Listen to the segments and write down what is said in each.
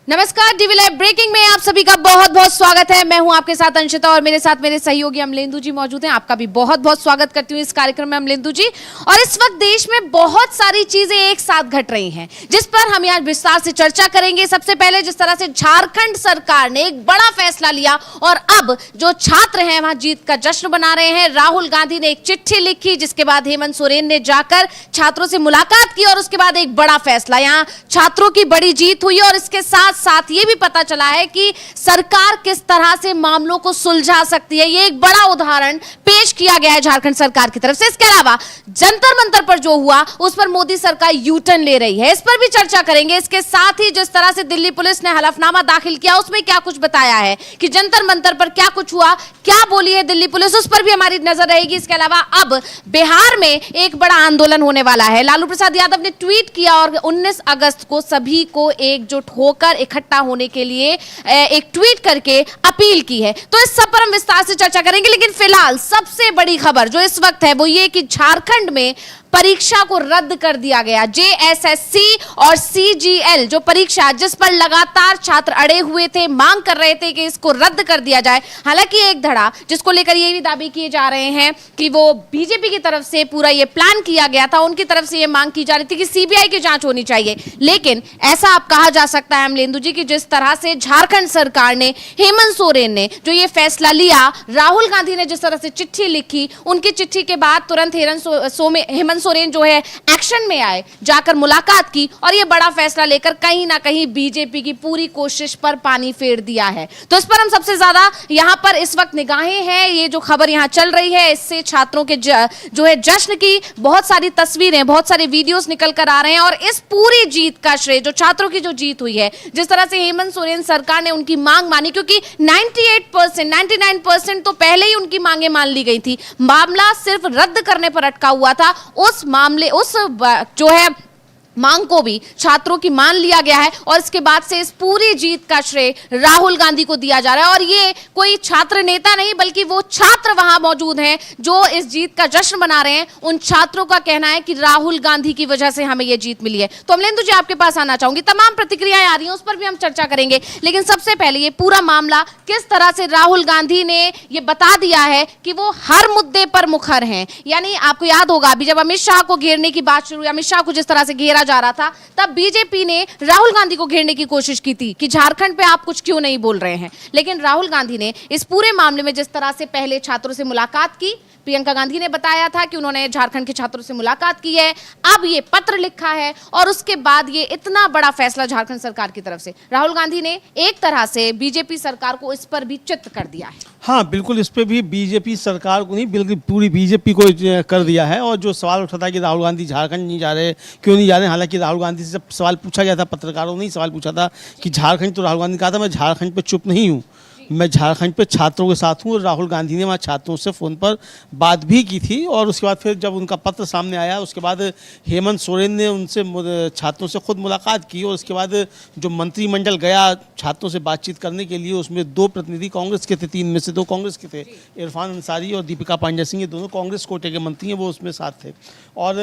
नमस्कार, DV live breaking में आप सभी का बहुत बहुत स्वागत है। मैं हूं आपके साथ अंशिता और मेरे साथ मेरे सहयोगी अमलेंदु जी मौजूद हैं। आपका भी बहुत बहुत स्वागत करती हूं इस कार्यक्रम में अमलेंदु जी। और इस वक्त देश में बहुत सारी चीजें एक साथ घट रही हैं जिस पर हम यहाँ विस्तार से चर्चा करेंगे। सबसे पहले जिस तरह से झारखंड सरकार ने एक बड़ा फैसला लिया और अब जो छात्र हैं वहां जीत का जश्न बना रहे हैं। राहुल गांधी ने एक चिट्ठी लिखी जिसके बाद हेमंत सोरेन ने जाकर छात्रों से मुलाकात की और उसके बाद एक बड़ा फैसला, यहाँ छात्रों की बड़ी जीत हुई। और इसके साथ ये भी पता चला है कि सरकार किस तरह से मामलों को सुलझा सकती है। ये एक बड़ा उदाहरण पेश किया गया है झारखंड सरकार की तरफ से। इसके अलावा जंतर मंतर पर जो हुआ उस पर मोदी सरकार यू टर्न ले रही है, इस पर भी चर्चा करेंगे। इसके साथ ही जिस तरह से दिल्ली पुलिस ने हलफनामा दाखिल किया उसमें क्या कुछ बताया है कि जंतर मंतर पर क्या कुछ हुआ, क्या बोली है दिल्ली पुलिस, उस पर भी हमारी नजर रहेगी। इसके अलावा अब बिहार में एक बड़ा आंदोलन होने वाला है। लालू प्रसाद यादव ने ट्वीट किया और 19 अगस्त को सभी को एकजुट होकर इकट्ठा होने के लिए एक ट्वीट करके अपील की है। तो इस सब पर हम विस्तार से चर्चा करेंगे। लेकिन फिलहाल सबसे बड़ी खबर जो इस वक्त है वो ये कि झारखंड में परीक्षा को रद्द कर दिया गया। जेएसएससी और सीजीएल जो परीक्षा जिस पर लगातार छात्र अड़े हुए थे, मांग कर रहे थे कि इसको रद्द कर दिया जाए। हालांकि एक धड़ा जिसको लेकर ये भी दावे किए जा रहे हैं कि वो बीजेपी की तरफ से पूरा ये प्लान किया गया था, उनकी तरफ से ये मांग की जा रही थी कि सीबीआई की जांच होनी चाहिए। लेकिन ऐसा आप कहा जा सकता है अमलेंदु जी की जिस तरह से झारखंड सरकार ने, हेमंत सोरेन ने जो ये फैसला लिया, राहुल गांधी ने जिस तरह से चिट्ठी लिखी, उनकी चिट्ठी के बाद तुरंत हेमंत सोरेन जो है एक्शन में आए, जाकर मुलाकात की और ये बड़ा फैसला लेकर कहीं ना कहीं बीजेपी की पूरी कोशिश पर पानी फेर दिया है। तो इस पर हम सबसे ज्यादा यहां पर इस वक्त निगाहें हैं। ये जो खबर यहां चल रही है इससे छात्रों के जो है जश्न की बहुत सारी तस्वीरें, बहुत सारे वीडियोस निकल कर आ रहे हैं। और इस पूरी जीत का श्रेय जो छात्रों की जो जीत हुई है, जिस तरह से हेमंत सोरेन सरकार ने उनकी मांग मानी, क्योंकि 99% तो पहले ही उनकी मांगे मान ली गई थी, मामला सिर्फ रद्द करने पर अटका हुआ था। उस मामले, उस जो है मांग को भी छात्रों की मान लिया गया है और इसके बाद से इस पूरी जीत का श्रेय राहुल गांधी को दिया जा रहा है। और ये कोई छात्र नेता नहीं बल्कि वो छात्र वहां मौजूद हैं जो इस जीत का जश्न मना रहे हैं। उन छात्रों का कहना है कि राहुल गांधी की वजह से हमें ये जीत मिली है। तो अमलेंदु जी आपके पास आना चाहूंगी, तमाम प्रतिक्रियाएं आ रही हैं उस पर भी हम चर्चा करेंगे। लेकिन सबसे पहले ये पूरा मामला किस तरह से राहुल गांधी ने ये बता दिया है कि वो हर मुद्दे पर मुखर हैं। यानी आपको याद होगा अभी जब अमित शाह को घेरने की बात शुरू हुई, अमित शाह को जिस तरह से घेरा जा रहा था, तब बीजेपी ने राहुल गांधी को घेरने की कोशिश की थी कि झारखंड पे आप कुछ क्यों नहीं बोल रहे हैं। लेकिन राहुल गांधी ने इस पूरे मामले में जिस तरह से पहले छात्रों से मुलाकात की, प्रियंका गांधी ने बताया था कि उन्होंने झारखंड के छात्रों से मुलाकात की है, अब ये पत्र लिखा है और उसके बाद ये इतना बड़ा फैसला झारखंड सरकार की तरफ से, राहुल गांधी ने एक तरह से बीजेपी सरकार को इस पर भी चित्त कर दिया है। हाँ बिल्कुल, इस पे भी बीजेपी सरकार को नहीं बल्कि पूरी बीजेपी को कर दिया है। और जो सवाल उठा था कि राहुल गांधी झारखंड नहीं जा रहे, क्यों नहीं जा रहे, हालांकि राहुल गांधी से जब सवाल पूछा गया था, पत्रकारों ने ही सवाल पूछा था कि झारखंड, तो राहुल गांधी कहा था मैं झारखंड पे चुप नहीं हूँ, मैं झारखंड पे छात्रों के साथ हूँ। और राहुल गांधी ने वहाँ छात्रों से फ़ोन पर बात भी की थी। और उसके बाद फिर जब उनका पत्र सामने आया उसके बाद हेमंत सोरेन ने उनसे छात्रों से खुद मुलाकात की। और उसके बाद जो मंत्रिमंडल गया छात्रों से बातचीत करने के लिए, उसमें 2 प्रतिनिधि कांग्रेस के थे, 3 में से 2 कांग्रेस के थे, इरफान अंसारी और दीपिका पांडे सिंह, ये दोनों कांग्रेस कोटे के मंत्री हैं, वो उसमें साथ थे। और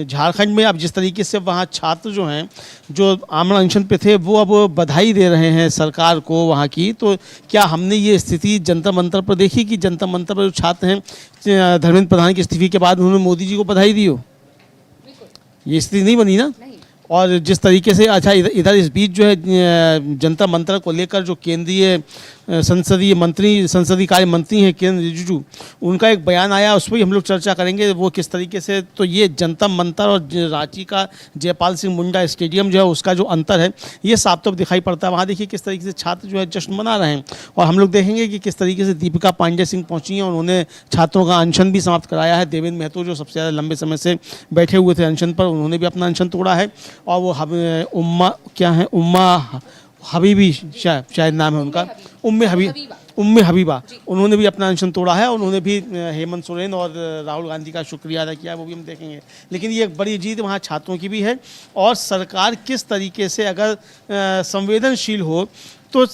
झारखंड में अब जिस तरीके से वहाँ छात्र जो हैं जो आमरण अनशन पे थे वो अब बधाई दे रहे हैं सरकार को वहाँ की, तो क्या हमने ये स्थिति जंतर मंतर पर देखी कि जंतर मंतर पर जो छात्र हैं धर्मेंद्र प्रधान के इस्तीफे के बाद उन्होंने मोदी जी को बधाई दी हो? ये स्थिति नहीं बनी ना। और जिस तरीके से, अच्छा इधर इस बीच जो है जनता मंत्र को लेकर जो केंद्रीय संसदीय कार्य मंत्री हैं किरेन रिजिजू, उनका एक बयान आया, उस पर भी हम लोग चर्चा करेंगे वो किस तरीके से। तो ये जनता मंत्र और रांची का जयपाल सिंह मुंडा स्टेडियम जो है उसका जो अंतर है ये साफ तौर दिखाई पड़ता है। वहाँ देखिए किस तरीके से छात्र जो है जश्न मना रहे हैं। और हम लोग देखेंगे कि किस तरीके से दीपिका पांडे सिंह पहुँची हैं, उन्होंने छात्रों का अनशन भी समाप्त कराया है। देवेंद्र महतो जो सबसे ज़्यादा लंबे समय से बैठे हुए थे अनशन पर, उन्होंने भी अपना अनशन तोड़ा है। और वो उम्मा हबीबी शायद नाम है उनका, उम्मे हबीबा, उन्होंने भी अपना अनशन तोड़ा है। और उन्होंने भी हेमंत सोरेन और राहुल गांधी का शुक्रिया अदा किया है, वो भी हम देखेंगे। लेकिन ये एक बड़ी जीत वहाँ छात्रों की भी है। और सरकार किस तरीके से अगर संवेदनशील हो तो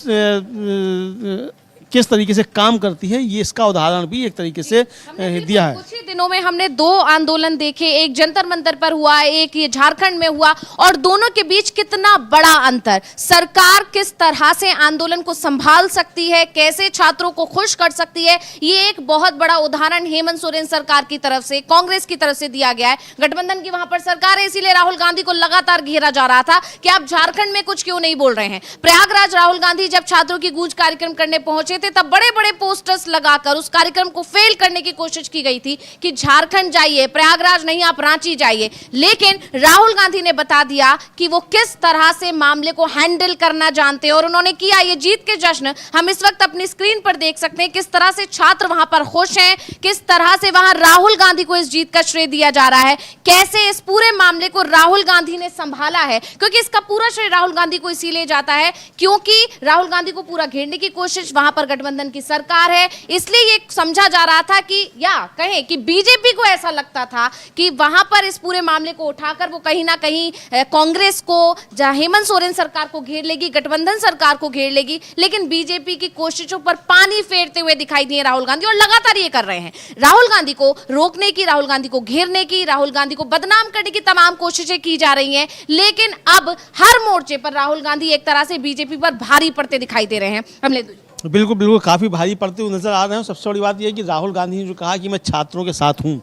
किस तरीके से काम करती है, ये इसका उदाहरण भी एक तरीके से दिया है। कुछ ही दिनों में हमने 2 आंदोलन देखे, एक जंतर मंतर पर हुआ, एक ये झारखंड में हुआ, और दोनों के बीच कितना बड़ा अंतर। सरकार किस तरह से आंदोलन को संभाल सकती है, कैसे छात्रों को खुश कर सकती है, ये एक बहुत बड़ा उदाहरण हेमंत सोरेन सरकार की तरफ से, कांग्रेस की तरफ से दिया गया है। गठबंधन की वहां पर सरकार है, इसीलिए राहुल गांधी को लगातार घेरा जा रहा था कि आप झारखंड में कुछ क्यों नहीं बोल रहे हैं। प्रयागराज राहुल गांधी जब छात्रों की गूंज कार्यक्रम करने पहुंचे थे, तब बड़े बड़े पोस्टर्स लगाकर उस कार्यक्रम को फेल करने की कोशिश की गई थी कि झारखंड जाइए, प्रयागराज नहीं, आप रांची जाइए। लेकिन राहुल गांधी ने बता दिया कि वो किस तरह से मामले को हैंडल करना जानते हैं, और उन्होंने किया। ये जीत के जश्न हम इस वक्त अपनी स्क्रीन पर देख सकते हैं, किस तरह से छात्र वहां पर खुश हैं, किस तरह से वहां राहुल गांधी को इस जीत का श्रेय दिया जा रहा है, कैसे इस पूरे मामले को राहुल गांधी ने संभाला है। क्योंकि इसका पूरा श्रेय राहुल गांधी को इसीलिए जाता है क्योंकि राहुल गांधी को पूरा घेरने की कोशिश वहां पर गठबंधन की सरकार है। इसलिए ये समझा जा रहा था कि, या कहें कि बीजेपी को ऐसा लगता था कि वहां पर इस पूरे मामले को उठाकर वो कहीं ना कहीं कांग्रेस को, हेमंत सोरेन सरकार को घेर लेगी, गठबंधन सरकार को घेर लेगी। लेकिन बीजेपी की कोशिशों पर पानी फेरते हुए दिखाई दिए राहुल गांधी, और लगातार ये कर रहे हैं। राहुल गांधी को रोकने की, राहुल गांधी को घेरने की, राहुल गांधी को बदनाम करने की तमाम कोशिशें की जा रही हैं। लेकिन अब हर मोर्चे पर राहुल गांधी एक तरह से बीजेपी पर भारी पड़ते दिखाई दे रहे हैं। बिल्कुल बिल्कुल, काफ़ी भारी पड़ते हुए नजर आ रहे हैं। सबसे बड़ी बात यह है कि राहुल गांधी ने जो कहा कि मैं छात्रों के साथ हूँ,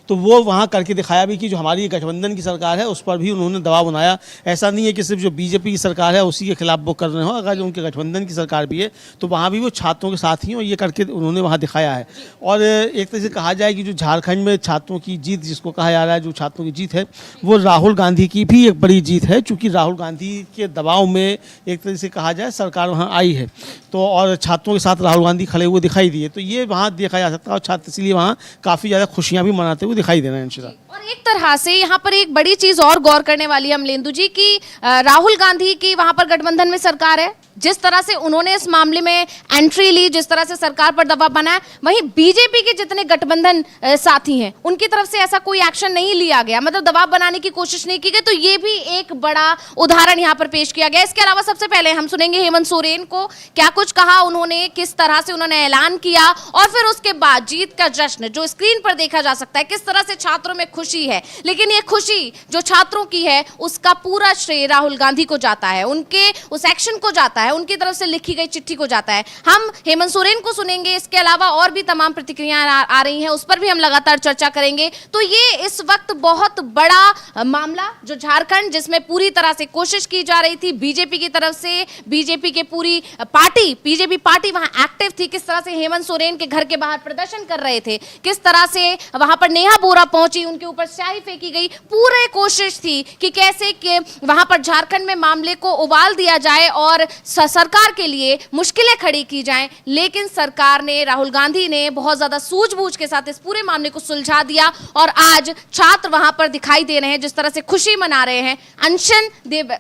तो वो वहाँ करके दिखाया भी कि जो हमारी गठबंधन की सरकार है उस पर भी उन्होंने दबाव बनाया। ऐसा नहीं है कि सिर्फ जो बीजेपी की सरकार है उसी के खिलाफ वो कर रहे हो, अगर जो उनके गठबंधन की सरकार भी है तो वहाँ भी वो छात्रों के साथ ही, और ये करके उन्होंने वहाँ दिखाया है। और एक तरह से कहा जाए कि जो झारखंड में छात्रों की जीत जिसको कहा जा रहा है, जो छात्रों की जीत है, वो राहुल गांधी की भी एक बड़ी जीत है, चूँकि राहुल गांधी के दबाव में एक तरह से कहा जाए सरकार वहाँ आई है, तो और छात्रों के साथ राहुल गांधी खड़े हुए दिखाई दिए, तो ये वहाँ देखा जा सकता है। और छात्र इसलिए वहाँ काफ़ी ज़्यादा खुशियाँ भी मनाते हुए दिखाई दे रहे हैं इंशाल्लाह। और एक तरह से यहाँ पर एक बड़ी चीज और गौर करने वाली है अमलेंदु जी की, राहुल गांधी की वहां पर गठबंधन में सरकार है, जिस तरह से उन्होंने इस मामले में एंट्री ली, जिस तरह से सरकार पर दबाव बनाया, वहीं बीजेपी के जितने गठबंधन साथी हैं उनकी तरफ से ऐसा कोई एक्शन नहीं लिया गया, मतलब दबाव बनाने की कोशिश नहीं की गई। तो ये भी एक बड़ा उदाहरण यहाँ पर पेश किया गया। इसके अलावा सबसे पहले हम सुनेंगे हेमंत सोरेन को, क्या कुछ कहा उन्होंने, किस तरह से उन्होंने ऐलान किया, और फिर उसके बाद जीत का जश्न जो स्क्रीन पर देखा जा सकता है, किस तरह से छात्रों में खुशी है। लेकिन ये खुशी जो छात्रों की है उसका पूरा श्रेय राहुल गांधी को जाता है, उनके उस एक्शन को जाता है, उनकी तरफ से लिखी गई चिट्ठी को जाता है। हम हेमंत सोरेन को सुनेंगे, इसके अलावा और भी तमाम प्रतिक्रियाएं आ रही हैं, उस पर भी हम लगातार चर्चा करेंगे। तो ये इस वक्त बहुत बड़ा मामला जो झारखंड, जिसमें पूरी तरह से कोशिश की जा रही थी बीजेपी की तरफ से, बीजेपी के पूरी पार्टी, बीजेपी पार्टी वहां एक्टिव थी, किस तरह से हेमंत सोरेन के घर के बाहर प्रदर्शन कर रहे थे, किस तरह से वहां पर नेहा बोरा पहुंची, उनके ऊपर स्याही फेंकी गई, पूरे कोशिश थी कि कैसे के वहां पर झारखंड में मामले को उबाल दिया जाए और सरकार के लिए मुश्किलें खड़ी की जाएं। लेकिन सरकार ने, राहुल गांधी ने बहुत ज्यादा सूझबूझ के साथ इस पूरे मामले को सुलझा दिया, और आज छात्र वहां पर दिखाई दे रहे हैं, जिस तरह से खुशी मना रहे हैं। अनशन देव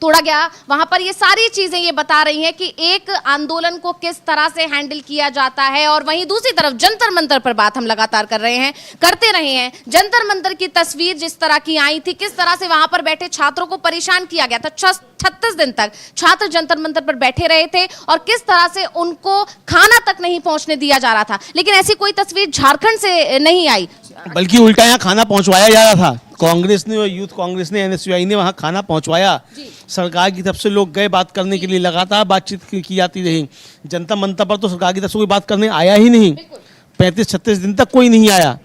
तोड़ा गया, वहां पर ये सारी चीजें ये बता रही हैं कि एक आंदोलन को किस तरह से हैंडल किया जाता है। और वहीं दूसरी तरफ जंतर मंतर पर बात हम लगातार करते रहे हैं। जंतर मंतर की तस्वीर जिस तरह की आई थी, किस तरह से वहां पर बैठे छात्रों को परेशान किया गया था, 36 दिन तक छात्र जंतर मंतर पर बैठे रहे थे, और किस तरह से उनको खाना तक नहीं पहुंचने दिया जा रहा था। लेकिन ऐसी कोई तस्वीर झारखंड से नहीं आई, बल्कि उल्टा यहाँ खाना पहुंचवाया जा रहा था। कांग्रेस ने और यूथ कांग्रेस ने, एनएसयूआई ने वहाँ खाना पहुंचवाया। सरकार की तरफ से लोग गए बात करने के लिए, लगातार बातचीत की जाती रही। जनता मंतर पर तो सरकार की तरफ से कोई बात करने आया ही नहीं, 35-36 दिन तक कोई नहीं आया।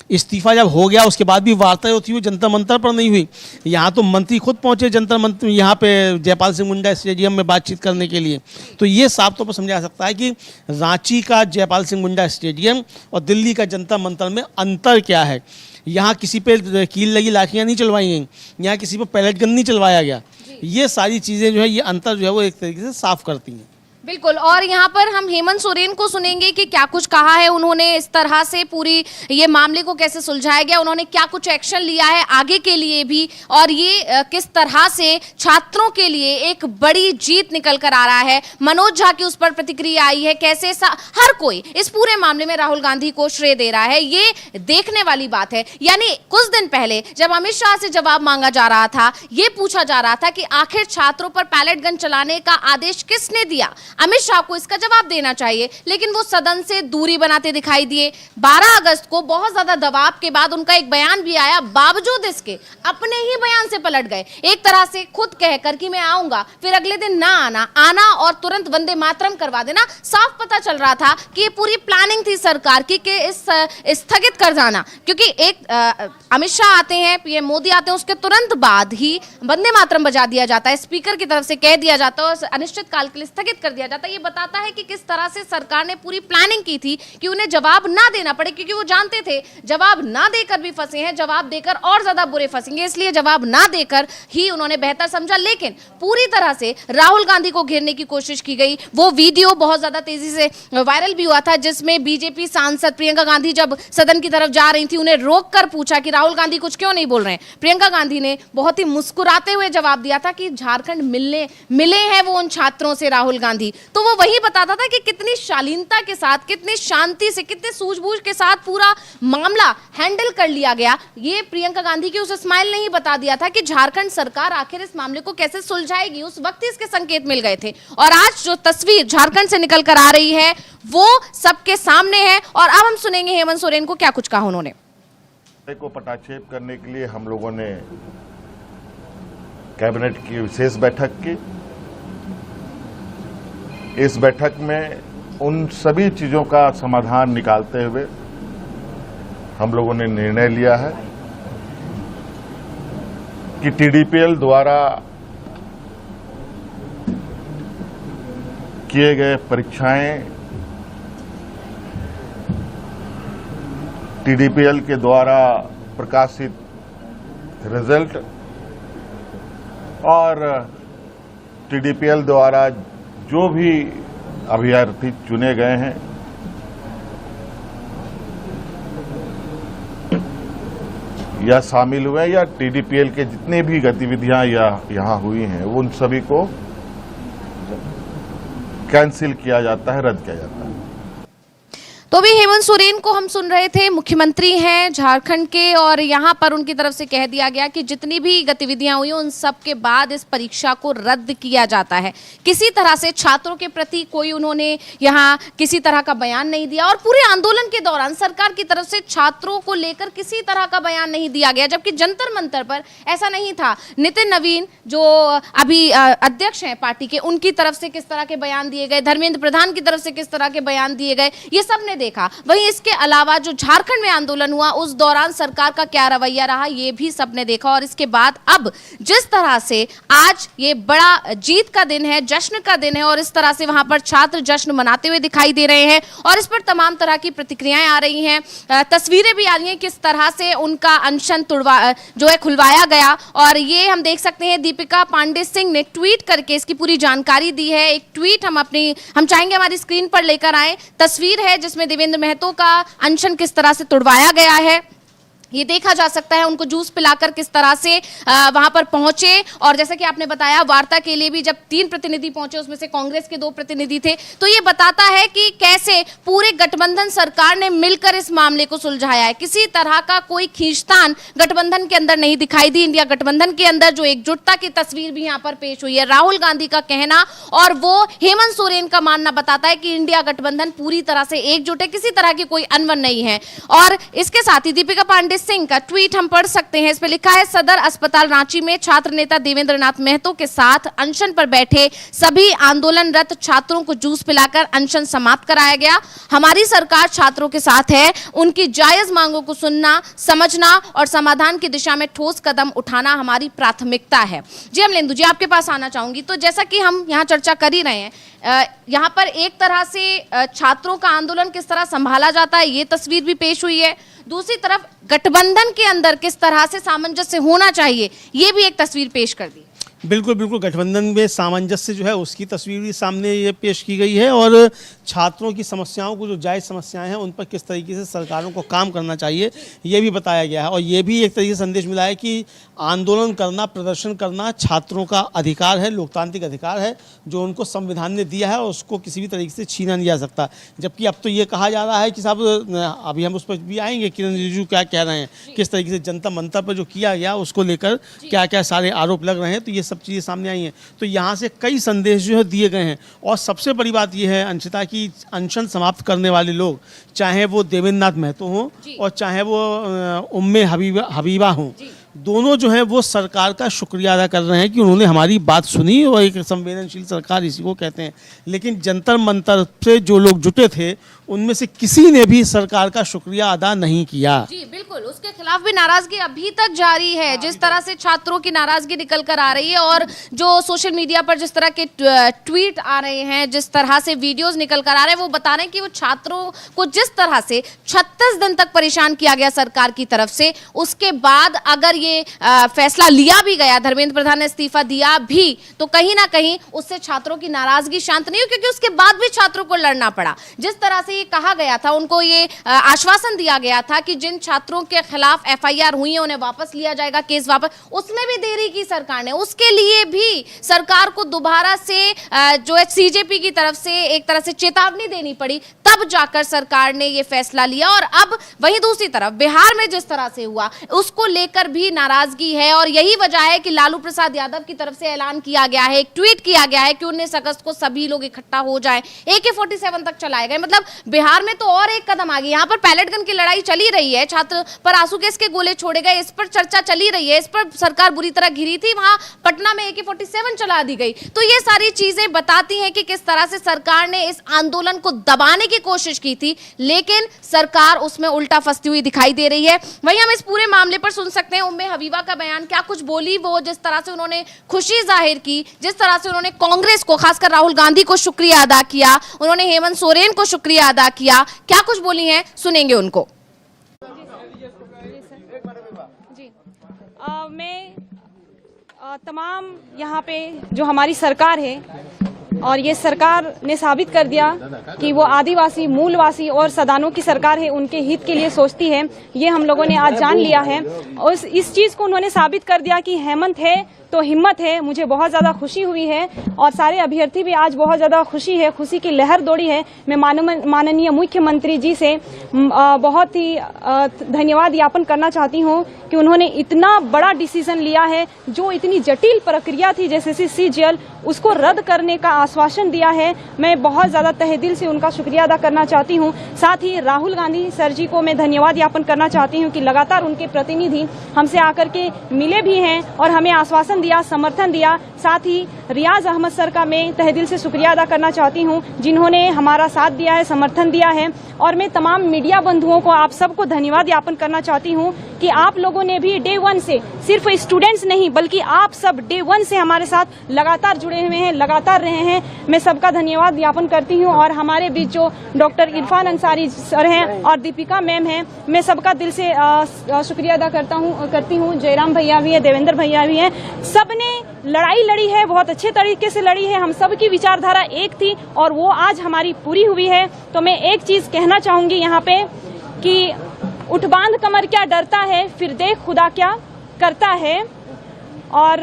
इस्तीफा जब हो गया उसके बाद भी वार्ता होती हुई जंतर मंतर पर नहीं हुई। यहाँ तो मंत्री खुद पहुँचे जंतर मंतर, यहाँ पे जयपाल सिंह मुंडा स्टेडियम में बातचीत करने के लिए। तो ये साफ तौर पर समझा जा सकता है कि रांची का जयपाल सिंह मुंडा स्टेडियम और दिल्ली का जंतर मंतर में अंतर क्या है। यहाँ किसी पे कील लगी लाठियाँ नहीं चलवाई गई, यहाँ किसी पे पैलेट गन नहीं चलवाया गया। ये सारी चीज़ें जो है, ये अंतर जो है वो एक तरीके से साफ करती हैं। बिल्कुल। और यहाँ पर हम हेमंत सोरेन को सुनेंगे कि क्या कुछ कहा है उन्होंने, इस तरह से पूरी ये मामले को कैसे सुलझाया गया, उन्होंने क्या कुछ एक्शन लिया है आगे के लिए भी, और ये किस तरह से छात्रों के लिए एक बड़ी जीत निकल कर आ रहा है। मनोज झा की उस पर प्रतिक्रिया आई है, कैसे हर कोई इस पूरे मामले में राहुल गांधी को श्रेय दे रहा है, ये देखने वाली बात है। यानी कुछ दिन पहले जब अमित शाह से जवाब मांगा जा रहा था, ये पूछा जा रहा था कि आखिर छात्रों पर पैलेट गन चलाने का आदेश किसने दिया। अमित शाह को इसका जवाब देना चाहिए, लेकिन वो सदन से दूरी बनाते दिखाई दिए। 12 अगस्त को बहुत ज्यादा दबाव के बाद उनका एक बयान भी आया, बावजूद इसके अपने ही बयान से पलट गए। एक तरह से खुद कहकर कि मैं आऊंगा, फिर अगले दिन ना आना और तुरंत वंदे मातरम करवा देना। साफ पता चल रहा था कि ये पूरी प्लानिंग थी सरकार की कि इस स्थगित कर जाना, क्योंकि एक अमित शाह आते हैं, पीएम मोदी आते हैं, उसके तुरंत बाद ही वंदे मातरम बजा दिया जाता है, स्पीकर की तरफ से कह दिया जाता है और अनिश्चित काल के लिए स्थगित कर दिया जाता है। ये बताता है कि किस तरह से सरकार ने पूरी प्लानिंग की थी कि उन्हें जवाब ना देना पड़े, क्योंकि वो जानते थे जवाब ना देकर भी फंसे हैं, जवाब देकर और ज्यादा बुरे फंसेंगे, इसलिए जवाब ना देकर ही उन्होंने बेहतर समझा। लेकिन पूरी तरह से राहुल गांधी को घेरने की कोशिश की गई। वो वीडियो बहुत ज्यादा तेजी से वायरल भी हुआ था, जिसमें बीजेपी सांसद प्रियंका गांधी जब सदन की तरफ जा रही थी, उन्हें रोककर पूछा कि राहुल गांधी कुछ क्यों नहीं बोल रहे हैं। प्रियंका गांधी ने बहुत ही मुस्कुराते हुए जवाब दिया था कि झारखंड मिले हैं वो उन छात्रों से राहुल गांधी। तो वो वही बताता था कि कितनी शालीनता के साथ, कितनी शांति से, कितने सूझबूझ के साथ पूरा मामला हैंडल कर लिया गया। ये प्रियंका गांधी की उस स्माइल ने ही बता दिया था कि झारखंड सरकार आखिर इस मामले को कैसे सुलझाएगी। उस वक्त ही इसके संकेत मिल गए थे और आज जो तस्वीर झारखंड से निकल कर आ रही है वो सबके सामने है। और अब हम सुनेंगे हेमंत सोरेन को क्या कुछ कहा उन्होंने। को पटाक्षेप करने के लिए हम लोगों ने कैबिनेट की विशेष बैठक की। इस बैठक में उन सभी चीजों का समाधान निकालते हुए हम लोगों ने निर्णय लिया है कि टीडीपीएल द्वारा किए गए परीक्षाएं, टीडीपीएल के द्वारा प्रकाशित रिजल्ट और टीडीपीएल द्वारा जो भी अभ्यर्थी चुने गए हैं या शामिल हुए या टीडीपीएल के जितने भी गतिविधियां यहां हुई हैं उन सभी को कैंसिल किया जाता है, रद्द किया जाता है। तो भी हेमंत सोरेन को हम सुन रहे थे, मुख्यमंत्री हैं झारखंड के, और यहाँ पर उनकी तरफ से कह दिया गया कि जितनी भी गतिविधियां हुई उन सब के बाद इस परीक्षा को रद्द किया जाता है। किसी तरह से छात्रों के प्रति कोई उन्होंने यहाँ किसी तरह का बयान नहीं दिया और पूरे आंदोलन के दौरान सरकार की तरफ से छात्रों को लेकर किसी तरह का बयान नहीं दिया गया, जबकि जंतर मंतर पर ऐसा नहीं था। नितिन नवीन जो अभी अध्यक्ष हैं पार्टी के, उनकी तरफ से किस तरह के बयान दिए गए, धर्मेंद्र प्रधान की तरफ से किस तरह के बयान दिए गए, ये सब ने देखा। वहीं इसके अलावा जो झारखंड में आंदोलन हुआ उस दौरान सरकार का क्या रवैया रहा ये भी सबने देखा। और इसके बाद अब जिस तरह से आज ये बड़ा जीत का दिन है, जश्न का दिन है और इस तरह से वहां पर छात्र जश्न मनाते हुए दिखाई दे रहे हैं और इस पर तमाम तरह की प्रतिक्रियाएं आ रही हैं, तस्वीरें भी आ रही हैं किस तरह से उनका अनशन जो है खुलवाया गया। और ये हम देख सकते हैं दीपिका पांडे सिंह ने ट्वीट करके इसकी पूरी जानकारी दी है। एक ट्वीट हम चाहेंगे हमारी स्क्रीन पर लेकर आए। तस्वीर है जिसमें देवेंद्र महतो का अनशन किस तरह से तुड़वाया गया है, ये देखा जा सकता है। उनको जूस पिलाकर किस तरह से वहां पर पहुंचे और जैसा कि आपने बताया वार्ता के लिए भी जब 3 प्रतिनिधि पहुंचे उसमें से कांग्रेस के 2 प्रतिनिधि थे, तो ये बताता है कि कैसे पूरे गठबंधन सरकार ने मिलकर इस मामले को सुलझाया है। किसी तरह का कोई खींचतान गठबंधन के अंदर नहीं दिखाई दी। इंडिया गठबंधन के अंदर जो एकजुटता की तस्वीर भी यहाँ पर पेश हुई है, राहुल गांधी का कहना और वो हेमंत सोरेन का मानना बताता है कि इंडिया गठबंधन पूरी तरह से एकजुट है, किसी तरह की कोई अनबन नहीं है। और इसके साथ ही दीपिका पांडे सिंह का ट्वीट हम पढ़ सकते हैं। इस पे लिखा है, सदर अस्पताल रांची में छात्र नेता देवेंद्र नाथ महतो के साथ अनशन पर बैठे सभी आंदोलनरत छात्रों को जूस पिलाकर अनशन समाप्त कराया गया। हमारी सरकार छात्रों के साथ है, उनकी जायज मांगों को सुनना, समझना और समाधान की दिशा में ठोस कदम उठाना हमारी प्राथमिकता है। जी अमलेंदु जी, आपके पास आना चाहूंगी। तो जैसा कि हम यहाँ चर्चा कर ही रहे हैं, यहाँ पर एक तरह से छात्रों का आंदोलन किस तरह संभाला जाता है ये तस्वीर भी पेश हुई है, दूसरी तरफ गठबंधन के अंदर किस तरह से सामंजस्य होना चाहिए ये भी एक तस्वीर पेश कर दी। बिल्कुल बिल्कुल, गठबंधन में सामंजस्य जो है उसकी तस्वीर भी सामने ये पेश की गई है और छात्रों की समस्याओं को, जो जायज़ समस्याएं हैं उन पर किस तरीके से सरकारों को काम करना चाहिए ये भी बताया गया है। और ये भी एक तरीके से संदेश मिला है कि आंदोलन करना, प्रदर्शन करना छात्रों का अधिकार है, लोकतांत्रिक अधिकार है जो उनको संविधान ने दिया है और उसको किसी भी तरीके से छीना नहीं जा सकता। जबकि अब तो ये कहा जा रहा है कि साहब, अभी हम उस पर भी आएंगे, किरण रिजिजू क्या कह रहे हैं, किस तरीके से जनता मंतर पर जो किया गया उसको लेकर क्या क्या सारे आरोप लग रहे हैं, तो ये सब चीज़ें सामने आई हैं। तो यहाँ से कई संदेश जो है दिए गए हैं। और सबसे बड़ी बात यह है अंशिता की अनशन समाप्त करने वाले लोग, चाहे वो देवेंद्र नाथ महतो हों और चाहे वो उम्मे हबीबा हों, दोनों जो है वो सरकार का शुक्रिया अदा कर रहे हैं कि उन्होंने हमारी बात सुनी। और एक संवेदनशील सरकार इसी को कहते हैं। लेकिन जंतर मंतर से जो लोग जुटे थे उनमें से किसी ने भी सरकार का शुक्रिया अदा नहीं किया। जी बिल्कुल, उसके खिलाफ भी नाराजगी अभी तक जारी है। जिस तरह से छात्रों की नाराजगी निकल कर आ रही है और जो सोशल मीडिया पर जिस तरह के ट्वीट आ रहे हैं, जिस तरह से वीडियोस निकल कर आ रहे हैं, वो बता रहे हैं कि वो छात्रों को जिस तरह से 36 दिन तक परेशान किया गया सरकार की तरफ से, उसके बाद अगर ये फैसला लिया भी गया, धर्मेंद्र प्रधान ने इस्तीफा दिया भी, तो कहीं ना कहीं उससे छात्रों की नाराजगी शांत नहीं हुई, क्योंकि उसके बाद भी छात्रों को लड़ना पड़ा। जिस तरह से ये कहा गया था, उनको ये आश्वासन दिया गया था कि जिन छात्रों के खिलाफ एफआईआर हुई है उन्हें वापस लिया जाएगा, केस वापस, उसमें भी देरी की सरकार ने। उसके लिए भी सरकार को दोबारा से जो है सीजेपी की तरफ से एक तरह से चेतावनी देनी पड़ी, तब जाकर सरकार ने ये फैसला लिया। और अब वहीं दूसरी तरफ बिहार में जिस तरह से हुआ, उसको लेकर भी नाराजगी है। और यही वजह है कि लालू प्रसाद यादव की तरफ से ऐलान किया गया है, एक ट्वीट किया गया है कि 19 अगस्त को सभी लोग इकट्ठा हो जाएं। AK-47 तक चलाए गए। मतलब बिहार में तो और एक कदम आ गई। यहाँ पर पैलेट गन की लड़ाई चली रही है, छात्र पर आंसू गैस के गोले छोड़े गए, इस पर चर्चा चली रही है, इस पर सरकार बुरी तरह घिरी थी। वहां पटना में AK-47 चला दी गई। तो ये सारी चीजें बताती हैं कि किस तरह से सरकार ने इस आंदोलन को दबाने की कोशिश की थी, लेकिन सरकार उसमें उल्टा फंसती हुई दिखाई दे रही है। वहीं हम इस पूरे मामले पर सुन सकते हैं उम्मे हबीबा का बयान, क्या कुछ बोली वो, जिस तरह से उन्होंने खुशी जाहिर की, जिस तरह से उन्होंने कांग्रेस को, खासकर राहुल गांधी को शुक्रिया अदा किया, उन्होंने हेमंत सोरेन को शुक्रिया अदा किया, क्या कुछ बोली हैं, सुनेंगे उनको। जी मैं तमाम यहाँ पे जो हमारी सरकार है, और ये सरकार ने साबित कर दिया कि वो आदिवासी, मूलवासी और सदानों की सरकार है, उनके हित के लिए सोचती है। ये हम लोगों ने आज जान लिया है और इस चीज को उन्होंने साबित कर दिया कि हेमंत है तो हिम्मत है। मुझे बहुत ज्यादा खुशी हुई है और सारे अभ्यर्थी भी आज बहुत ज्यादा खुशी है, खुशी की लहर दौड़ी है। मैं माननीय मुख्यमंत्री जी से बहुत ही धन्यवाद ज्ञापन करना चाहती हूँ कि उन्होंने इतना बड़ा डिसीजन लिया है। जो इतनी जटिल प्रक्रिया थी जैसे CGL, उसको रद्द करने का आश्वासन दिया है। मैं बहुत ज्यादा तहे दिल से उनका शुक्रिया अदा करना चाहती हूँ। साथ ही राहुल गांधी सर जी को मैं धन्यवाद ज्ञापन करना चाहती हूँ कि लगातार उनके प्रतिनिधि हमसे आकर के मिले भी हैं और हमें आश्वासन दिया, समर्थन दिया। साथ ही रियाज अहमद सर का मैं तहे दिल से शुक्रिया अदा करना चाहती हूँ, जिन्होंने हमारा साथ दिया है, समर्थन दिया है। और मैं तमाम मीडिया बंधुओं को, आप सबको धन्यवाद ज्ञापन करना चाहती हूँ कि आप लोगों ने भी डे 1 से, सिर्फ स्टूडेंट्स नहीं बल्कि आप सब डे 1 से हमारे साथ लगातार जुड़े हुए हैं, लगातार रहे हैं। मैं सबका धन्यवाद ज्ञापन करती हूँ। और हमारे बीच जो डॉक्टर इरफान अंसारी सर हैं और दीपिका मैम हैं, मैं सबका दिल से शुक्रिया अदा करती हूँ। जयराम भैया भी है, देवेंद्र भैया भी हैं, सबने लड़ाई लड़ी है, बहुत अच्छे तरीके से लड़ी है। हम सब की विचारधारा एक थी और वो आज हमारी पूरी हुई है। तो मैं एक चीज कहना चाहूंगी यहाँ पे कि उठ बांध कमर क्या डरता है, फिर देख खुदा क्या करता है। और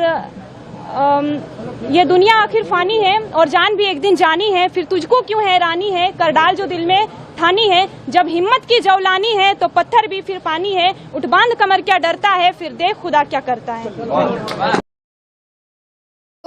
ये दुनिया आखिर फानी है और जान भी एक दिन जानी है, फिर तुझको क्यों हैरानी है, कर डाल जो दिल में ठानी है। जब हिम्मत की जौलानी है तो पत्थर भी फिर पानी है। उठ बांध कमर क्या डरता है, फिर देख खुदा क्या करता है।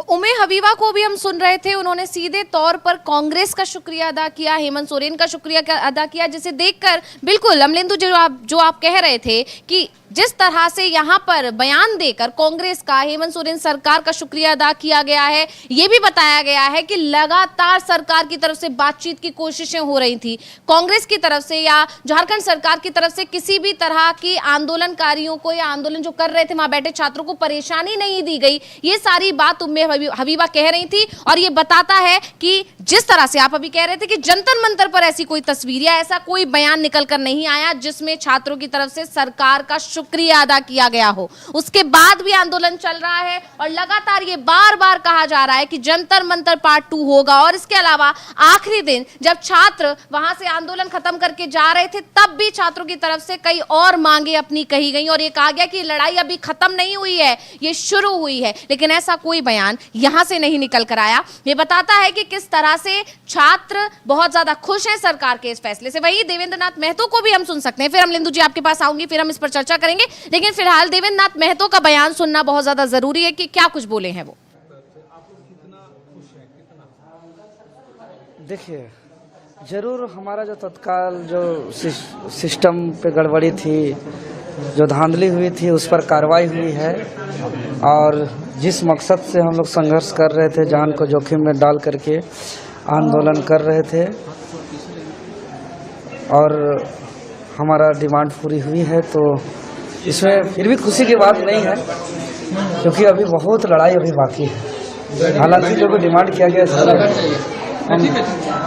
उम्मे हबीबा को भी हम सुन रहे थे, उन्होंने सीधे तौर पर कांग्रेस का शुक्रिया अदा किया, हेमंत सोरेन का शुक्रिया अदा किया, जिसे देखकर बिल्कुल अमलेंदु जो आप कह रहे थे कि जिस तरह से यहाँ पर बयान देकर कांग्रेस का, हेमंत सोरेन सरकार का शुक्रिया अदा किया गया है, ये भी बताया गया है कि लगातार सरकार की तरफ से बातचीत की कोशिशें हो रही थी। कांग्रेस की तरफ से या झारखंड सरकार की तरफ से किसी भी तरह की आंदोलनकारियों को या आंदोलन जो कर रहे थे वहां बैठे छात्रों को परेशानी नहीं दी गई। ये सारी बात उम्मे हबीबा कह रही थी। और ये बताता है कि जिस तरह से आप अभी कह रहे थे कि जंतर मंतर पर ऐसी कोई तस्वीर या ऐसा कोई बयान निकल कर नहीं आया जिसमें छात्रों की तरफ से सरकार का शुक्रिया अदा किया गया हो, उसके बाद भी आंदोलन चल रहा है और लगातार ये बार बार कहा जा रहा है कि जंतर मंतर पार्ट 2 होगा। और इसके अलावा आखिरी दिन जब छात्र वहां से आंदोलन खत्म करके जा रहे थे, तब भी छात्रों की तरफ से कई और मांगे अपनी कही गई और ये कहा गया कि लड़ाई अभी खत्म नहीं हुई है, ये शुरू हुई है। लेकिन ऐसा कोई बयान यहां से नहीं निकल कर आया। ये बताता है कि किस तरह से छात्र बहुत ज्यादा खुश हैं सरकार के इस फैसले से। वही देवेंद्र नाथ महतो को भी हम सुन सकते हैं, फिर अमलेंदु जी आपके पास आऊंगी, फिर हम इस पर चर्चा करेंगे। लेकिन फिलहाल देवेंद्र नाथ महतो का बयान सुनना बहुत ज्यादा जरूरी है कि क्या कुछ बोले हैं वो। देखिए, जरूर हमारा जो तत्काल जो सिस्टम पे गड़बड़ी थी, जो धांधली हुई थी, उस पर कार्रवाई हुई है। और जिस मकसद से हम लोग संघर्ष कर रहे थे, जान को जोखिम में डाल करके आंदोलन कर रहे थे, और हमारा डिमांड पूरी हुई है, तो इसमें फिर भी खुशी की बात नहीं है, क्योंकि अभी बहुत लड़ाई अभी बाकी है। हालांकि जो भी डिमांड किया गया है, हम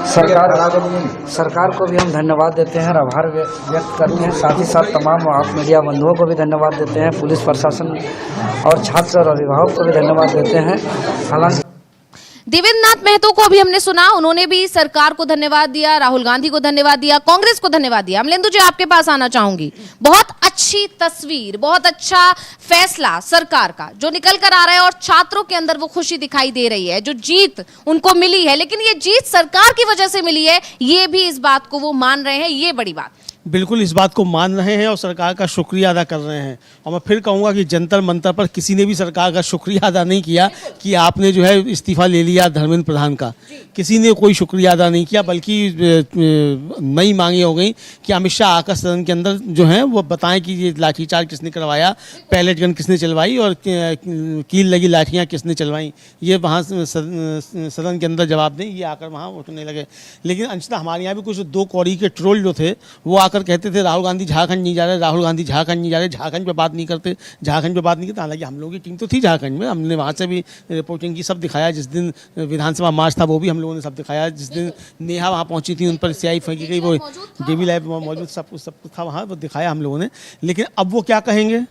सरकार को भी हम धन्यवाद देते हैं और आभार व्यक्त करते हैं। साथ ही साथ तमाम आप मीडिया बंधुओं को भी धन्यवाद देते हैं, पुलिस प्रशासन और छात्र और अभिभावक को भी धन्यवाद देते हैं। हालांकि देवेंद्रनाथ महतो को भी हमने सुना, उन्होंने भी सरकार को धन्यवाद दिया, राहुल गांधी को धन्यवाद दिया, कांग्रेस को धन्यवाद दिया। अमलेंदु जी, आपके पास आना चाहूंगी। बहुत अच्छी तस्वीर, बहुत अच्छा फैसला सरकार का जो निकल कर आ रहा है, और छात्रों के अंदर वो खुशी दिखाई दे रही है, जो जीत उनको मिली है। लेकिन ये जीत सरकार की वजह से मिली है, ये भी इस बात को वो मान रहे हैं, ये बड़ी बात। बिल्कुल इस बात को मान रहे हैं और सरकार का शुक्रिया अदा कर रहे हैं। और मैं फिर कहूँगा कि जंतर मंतर पर किसी ने भी सरकार का शुक्रिया अदा नहीं किया कि आपने जो है इस्तीफा ले लिया धर्मेंद्र प्रधान का। किसी ने कोई शुक्रिया अदा नहीं किया, बल्कि नई मांगे हो गई कि अमित शाह आकर सदन के अंदर जो है वो बताएं कि ये लाठीचार्ज किसने करवाया, पैलेट गन किसने चलवाई और कील लगी लाठियाँ किसने चलवाई। ये वहाँ सदन के अंदर जवाब दें, ये आकर वहाँ उठने लगे। लेकिन अंशतः हमारे यहाँ भी कुछ 2 कौड़ी के ट्रोल जो थे वो कहते थे राहुल गांधी झारखंड नहीं जा रहे, राहुल गांधी झारखंड नहीं जा रहे, झारखंड पे बात नहीं करते, झारखंड पे बात नहीं करते। हालांकि हम लोगों की टीम तो थी झारखंड में, हमने वहाँ से भी रिपोर्टिंग की, सब दिखाया। जिस दिन विधानसभा मार्च था वो भी हम लोगों ने सब दिखाया। जिस दिन नेहा वहाँ पहुँची थी, उन पर स्याही फेंकी गई, वो डेवी लैब मौजूद सब कुछ था वहाँ, वो दिखाया हम लोगों ने। लेकिन अब वो क्या कहेंगे,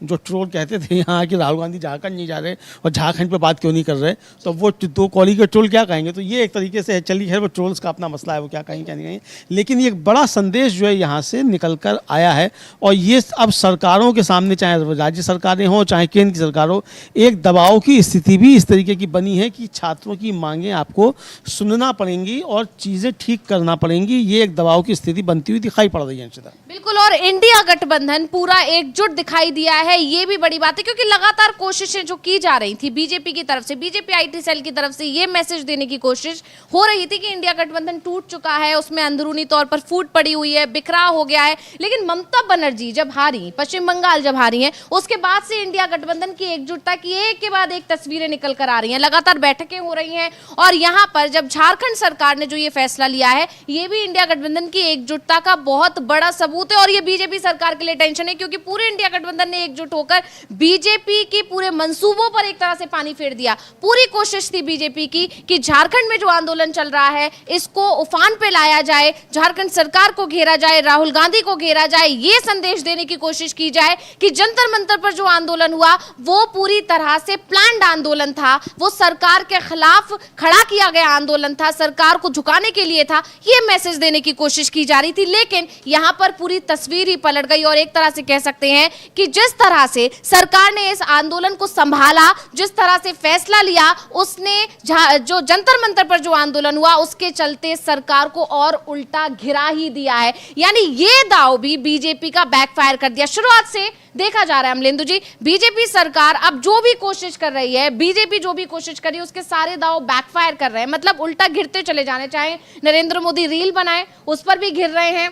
जो ट्रोल कहते थे यहाँ कि राहुल गांधी झारखंड नहीं जा रहे और झारखंड पे बात क्यों नहीं कर रहे, तो वो 2 कॉली के ट्रोल क्या कहेंगे। तो ये एक तरीके से है, चलिए खैर वो ट्रोल्स का अपना मसला है, वो क्या कहेंगे क्या नहीं कहेंगे। लेकिन ये एक बड़ा संदेश जो है यहाँ से निकल कर आया है, और ये अब सरकारों के सामने, चाहे राज्य सरकारें हों चाहे केंद्र की सरकार हो, एक दबाव की स्थिति भी इस तरीके की बनी है कि छात्रों की मांगें आपको सुनना पड़ेंगी और चीज़ें ठीक करना पड़ेंगी। ये एक दबाव की स्थिति बनती हुई दिखाई पड़ रही है। बिल्कुल, और इंडिया गठबंधन पूरा एकजुट दिखाई दिया है, ये भी बड़ी बात है, क्योंकि लगातार कोशिशें जो की जा रही थी बीजेपी की तरफ से, बीजेपी आईटी सेल की तरफ से, ये मैसेज देने की कोशिश हो रही थी कि इंडिया गठबंधन टूट चुका है, उसमें अंदरूनी तौर पर फूट पड़ी हुई है, बिखराव हो गया है। लेकिन ममता बनर्जी जब हारी, पश्चिम बंगाल जब हारी है, उसके बाद से इंडिया गठबंधन की एकजुटता की एक के बाद एक तस्वीरें निकल कर आ रही हैं, लगातार बैठकें हो रही हैं। और यहाँ पर जब झारखंड सरकार ने जो ये फैसला लिया है, ये भी इंडिया गठबंधन की एकजुटता का बहुत बड़ा सबूत है। और ये बीजेपी सरकार के लिए टेंशन है, क्योंकि पूरे इंडिया गठबंधन ने एकजुट होकर बीजेपी के पूरे मंसूबों पर एक तरह से पानी फेर दिया। पूरी कोशिश थी बीजेपी की कि झारखंड में जो आंदोलन चल रहा है इसको उफान पे लाया जाए, झारखंड सरकार को घेरा जाए, राहुल गांधी को घेरा जाए, ये संदेश देने की कोशिश की जाए कि जंतर मंतर पर जो आंदोलन हुआ वो पूरी तरह से प्लान्ड आंदोलन था, वो सरकार के खिलाफ खड़ा किया गया आंदोलन था, सरकार को झुकाने के लिए था। ये मैसेज देने की कोशिश की जा रही थी। लेकिन यहां पर पूरी तस्वीर ही पलट गई, और एक तरह से कह सकते हैं कि जिस तरह से सरकार ने इस आंदोलन को संभाला, जिस तरह से फैसला लिया, उसने जो जंतर मंतर पर जो आंदोलन हुआ उसके चलते सरकार को और उल्टा घिरा ही दिया है। यानी ये दाव भी बीजेपी का बैकफायर कर दिया। शुरुआत से देखा जा रहा है अमलेंदु जी, बीजेपी सरकार अब जो भी कोशिश कर रही है, बीजेपी जो भी कोशिश कर रही है, उसके सारे दाव बैकफायर कर रहे हैं, मतलब उल्टा घिरते चले जाने। चाहे नरेंद्र मोदी रील बनाए उस पर भी घिर रहे हैं,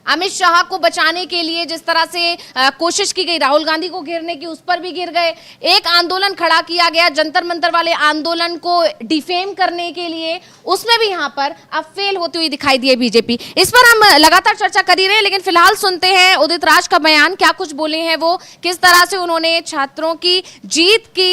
अमित शाह को बचाने के लिए जिस तरह से कोशिश की गई राहुल गांधी को घेरने की, उस पर भी गिर गए। एक आंदोलन खड़ा किया गया जंतर मंतर वाले आंदोलन को डिफेम करने के लिए, उसमें भी यहां पर अब फेल होती हुई दिखाई दी है बीजेपी। इस पर हम लगातार चर्चा कर ही रहे हैं, लेकिन फिलहाल सुनते हैं उदित राज का बयान। क्या कुछ बोले हैं वो, किस तरह से उन्होंने छात्रों की जीत की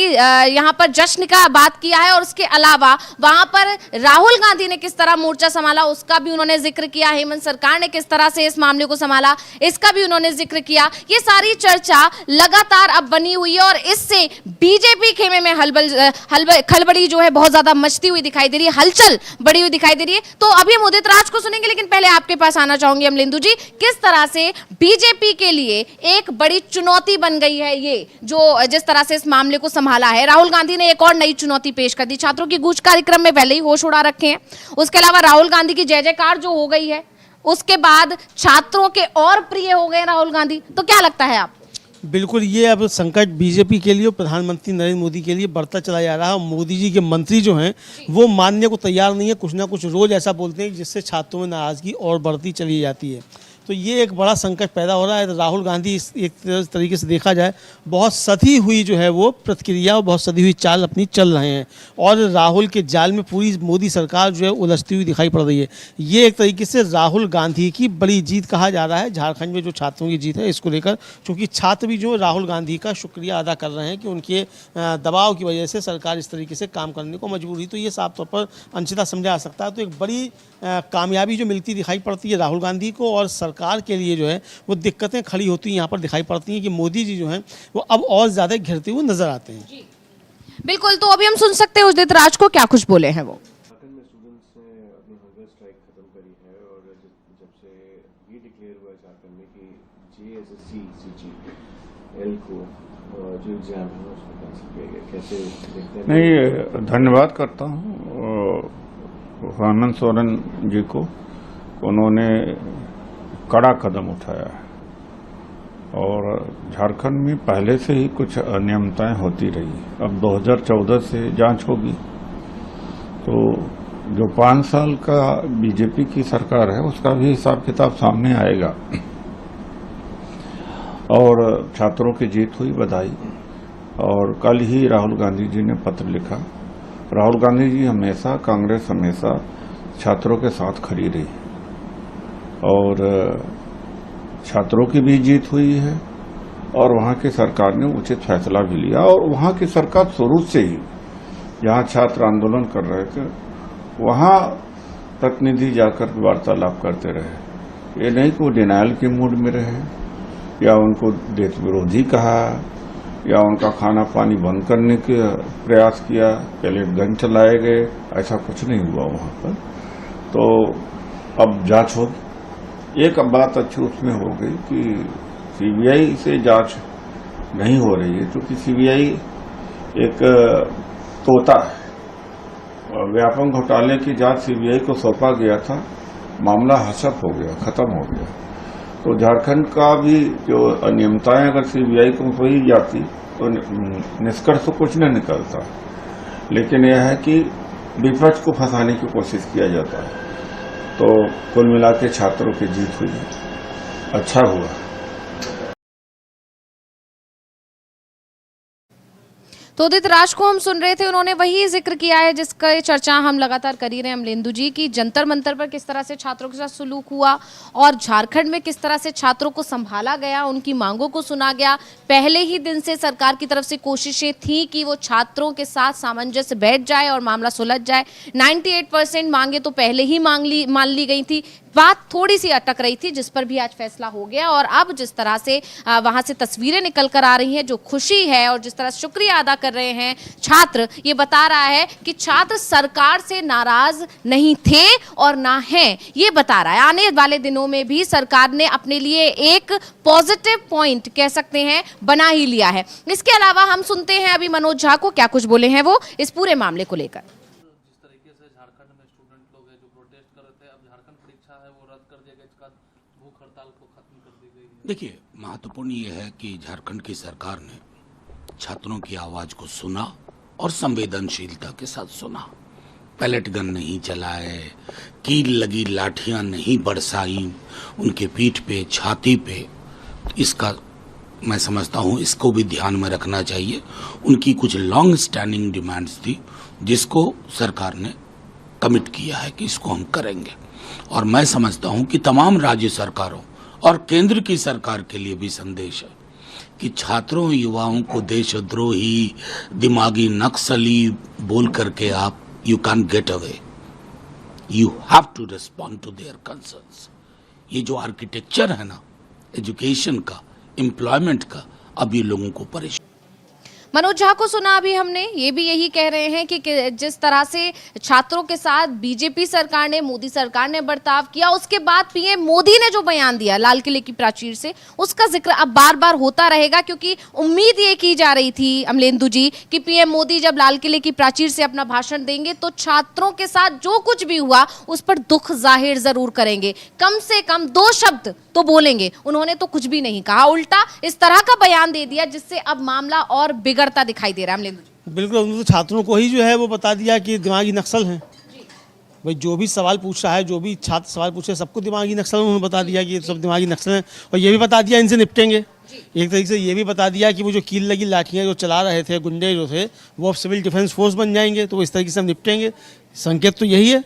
यहां पर जश्न का बात किया है, और उसके अलावा वहां पर राहुल गांधी ने किस तरह मोर्चा संभाला उसका भी उन्होंने जिक्र किया, हेमंत सरकार ने किस तरह से इस मामले को संभाला इसका भी उन्होंने जिक्र किया। ये सारी चर्चा लगातार अब बनी हुई है, और इससे बीजेपी खेमे में खलबली जो है बहुत ज्यादा मचती हुई दिखाई दे रही है, हलचल बढ़ी हुई दिखाई दे रही है। तो अभी हम उदित राज को सुनेंगे, लेकिन पहले आपके पास आना चाहूंगी अमलेंदु जी, किस तरह से बीजेपी के लिए एक बड़ी चुनौती बन गई है ये जो जिस तरह से इस मामले को संभाला है। राहुल गांधी ने एक और नई चुनौती पेश कर दी, छात्रों की गूंज कार्यक्रम में पहले ही होश उड़ा रखे हैं, उसके अलावा राहुल गांधी की जय जयकार जो हो गई है, उसके बाद छात्रों के और प्रिय हो गए राहुल गांधी। तो क्या लगता है आप? बिल्कुल, ये अब संकट बीजेपी के लिए और प्रधानमंत्री नरेंद्र मोदी के लिए बढ़ता चला जा रहा है। और मोदी जी के मंत्री जो हैं वो मानने को तैयार नहीं है, कुछ ना कुछ रोज ऐसा बोलते हैं जिससे छात्रों में नाराजगी और बढ़ती चली जाती है। तो ये एक बड़ा संकट पैदा हो रहा है। राहुल गांधी एक तरीके से देखा जाए बहुत सधी हुई जो है वो प्रतिक्रिया और बहुत सधी हुई चाल अपनी चल रहे हैं, और राहुल के जाल में पूरी मोदी सरकार जो है उलझती हुई दिखाई पड़ रही है। ये एक तरीके से राहुल गांधी की बड़ी जीत कहा जा रहा है झारखंड में, जो छात्रों की जीत है इसको लेकर, क्योंकि छात्र भी जो राहुल गांधी का शुक्रिया अदा कर रहे हैं कि उनके दबाव की वजह से सरकार इस तरीके से काम करने को मजबूर हुई। तो ये साफ तौर पर अंशिता समझा जा सकता है। तो एक बड़ी कामयाबी जो मिलती दिखाई पड़ती है राहुल गांधी को, और सरकार के लिए जो है वो दिक्कतें खड़ी होती हैं यहाँ पर दिखाई पड़ती हैं कि मोदी जी जो हैं वो अब और ज़्यादा घिरते हुए नजर आते हैं। बिल्कुल, तो अभी हम सुन सकते हैं उदित राज को क्या कुछ बोले हैं वो। झारखंड में स्टूडेंट्स ने अपनी हंगर स्ट्राइक खत्म करी है, और जब से ये डिक्लेयर हुआ है झारखंड में कि JSSC CGL को जो एग्जाम है उसको कैंसिल किया गया, कैसे देखते हैं? नहीं, धन्यवाद करता हूँ आनंद सोरेन जी को, उन्होंने कड़ा कदम उठाया है। और झारखंड में पहले से ही कुछ अनियमितताएं होती रही, अब 2014 से जांच होगी। तो जो 5 साल का बीजेपी की सरकार है उसका भी हिसाब किताब सामने आएगा। और छात्रों की जीत हुई, बधाई। और कल ही राहुल गांधी जी ने पत्र लिखा। राहुल गांधी जी हमेशा, कांग्रेस हमेशा छात्रों के साथ खड़ी रही, और छात्रों की भी जीत हुई है, और वहां की सरकार ने उचित फैसला भी लिया। और वहां की सरकार शुरू से ही जहां छात्र आंदोलन कर रहे थे वहां प्रतिनिधि जाकर वार्तालाप करते रहे। ये नहीं कि वो डिनायल के मूड में रहे या उनको देश विरोधी कहा या उनका खाना पानी बंद करने के प्रयास किया, पैलेट गन चलाए गए, ऐसा कुछ नहीं हुआ वहां पर। तो अब जांच होगी। एक बात अच्छी उसमें हो गई कि सीबीआई से जांच नहीं हो रही है, क्योंकि सीबीआई एक तोता है। व्यापक घोटाले की जांच सीबीआई को सौंपा गया था, मामला हसप हो गया, खत्म हो गया। तो झारखंड का भी जो अनियमितताएं अगर सीबीआई को सही जाती तो निष्कर्ष तो कुछ नहीं निकलता, लेकिन यह है कि विपक्ष को फंसाने की कोशिश किया जाता है। तो कुल मिला के छात्रों की जीत हुई, अच्छा हुआ। तो उदित राज को हम सुन रहे थे, उन्होंने वही जिक्र किया है जिसका चर्चा हम लगातार कर ही रहे हैं अमलेंदु जी, की जंतर मंतर पर किस तरह से छात्रों के साथ सुलूक हुआ और झारखंड में किस तरह से छात्रों को संभाला गया, उनकी मांगों को सुना गया। पहले ही दिन से सरकार की तरफ से कोशिशें थी कि वो छात्रों के साथ सामंजस्य बैठ जाए और मामला सुलझ जाए। 98% मांगे तो पहले ही मान ली गई थी, बात थोड़ी सी अटक रही थी, जिस पर भी आज फैसला हो गया। और अब जिस तरह से वहां से तस्वीरें निकल कर आ रही हैं, जो खुशी है और जिस तरह शुक्रिया अदा कर रहे हैं छात्र, ये बता रहा है कि छात्र सरकार से नाराज नहीं थे और ना हैं, ये बता रहा है। आने वाले दिनों में भी सरकार ने अपने लिए एक पॉजिटिव पॉइंट कह सकते हैं बना ही लिया है। इसके अलावा हम सुनते हैं अभी मनोज झा को, क्या कुछ बोले हैं वो इस पूरे मामले को लेकर। देखिए, महत्वपूर्ण ये है कि झारखंड की सरकार ने छात्रों की आवाज को सुना और संवेदनशीलता के साथ सुना। पैलेट गन नहीं चलाए, कील लगी लाठियां नहीं बरसाई उनके पीठ पे, छाती पे। इसका मैं समझता हूं इसको भी ध्यान में रखना चाहिए। उनकी कुछ लॉन्ग स्टैंडिंग डिमांड्स थी जिसको सरकार ने कमिट किया है कि इसको हम करेंगे। और मैं समझता हूं कि तमाम राज्य सरकारों और केंद्र की सरकार के लिए भी संदेश है कि छात्रों युवाओं को देशद्रोही, दिमागी नक्सली बोल करके आप you can get away, you have to respond to their concerns. ये जो आर्किटेक्चर है ना एजुकेशन का, एम्प्लॉयमेंट का, अब ये लोगों को परेशान। मनोज झा को सुना अभी हमने, ये भी यही कह रहे हैं कि जिस तरह से छात्रों के साथ बीजेपी सरकार ने, मोदी सरकार ने बर्ताव किया, उसके बाद पीएम मोदी ने जो बयान दिया लाल किले की प्राचीर से, उसका जिक्र अब बार बार होता रहेगा, क्योंकि उम्मीद ये की जा रही थी अमलेंदु जी कि पीएम मोदी जब लाल किले की प्राचीर से अपना भाषण देंगे तो छात्रों के साथ जो कुछ भी हुआ उस पर दुख जाहिर जरूर करेंगे, कम से कम 2 शब्द तो बोलेंगे। उन्होंने तो कुछ भी नहीं कहा, उल्टा इस तरह का बयान दे दिया जिससे अब मामला और बिगड़ता दिखाई दे रहा है। अमलेंदु जी, बिल्कुल, उन्होंने तो छात्रों को ही जो है वो बता दिया कि दिमागी नक्सल हैं। भाई जो भी सवाल पूछ रहा है, जो भी छात्र सवाल पूछ रहे हैं, सबको दिमागी नक्सल उन्होंने बता दिया कि ये सब दिमागी नक्सल हैं, और ये भी बता दिया इनसे निपटेंगे। एक तरीके से ये भी बता दिया कि वो जो कील लगी लाठियाँ जो चला रहे थे गुंडे जो थे, वो अब सिविल डिफेंस फोर्स बन जाएंगे, तो इस तरीके से हम निपटेंगे। संकेत तो यही है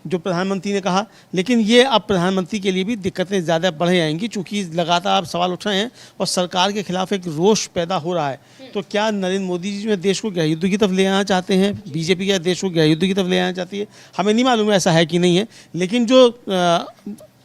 जो प्रधानमंत्री ने कहा। लेकिन ये अब प्रधानमंत्री के लिए भी दिक्कतें ज़्यादा बढ़ जाएंगी, चूंकि लगातार सवाल उठ रहे हैं और सरकार के खिलाफ एक रोष पैदा हो रहा है। तो क्या नरेंद्र मोदी जी जो देश को गृहयुद्ध की तरफ ले आना चाहते हैं, बीजेपी क्या देश को गृहयुद्ध की तरफ ले आना चाहती है, हमें नहीं मालूम है ऐसा है कि नहीं है। लेकिन जो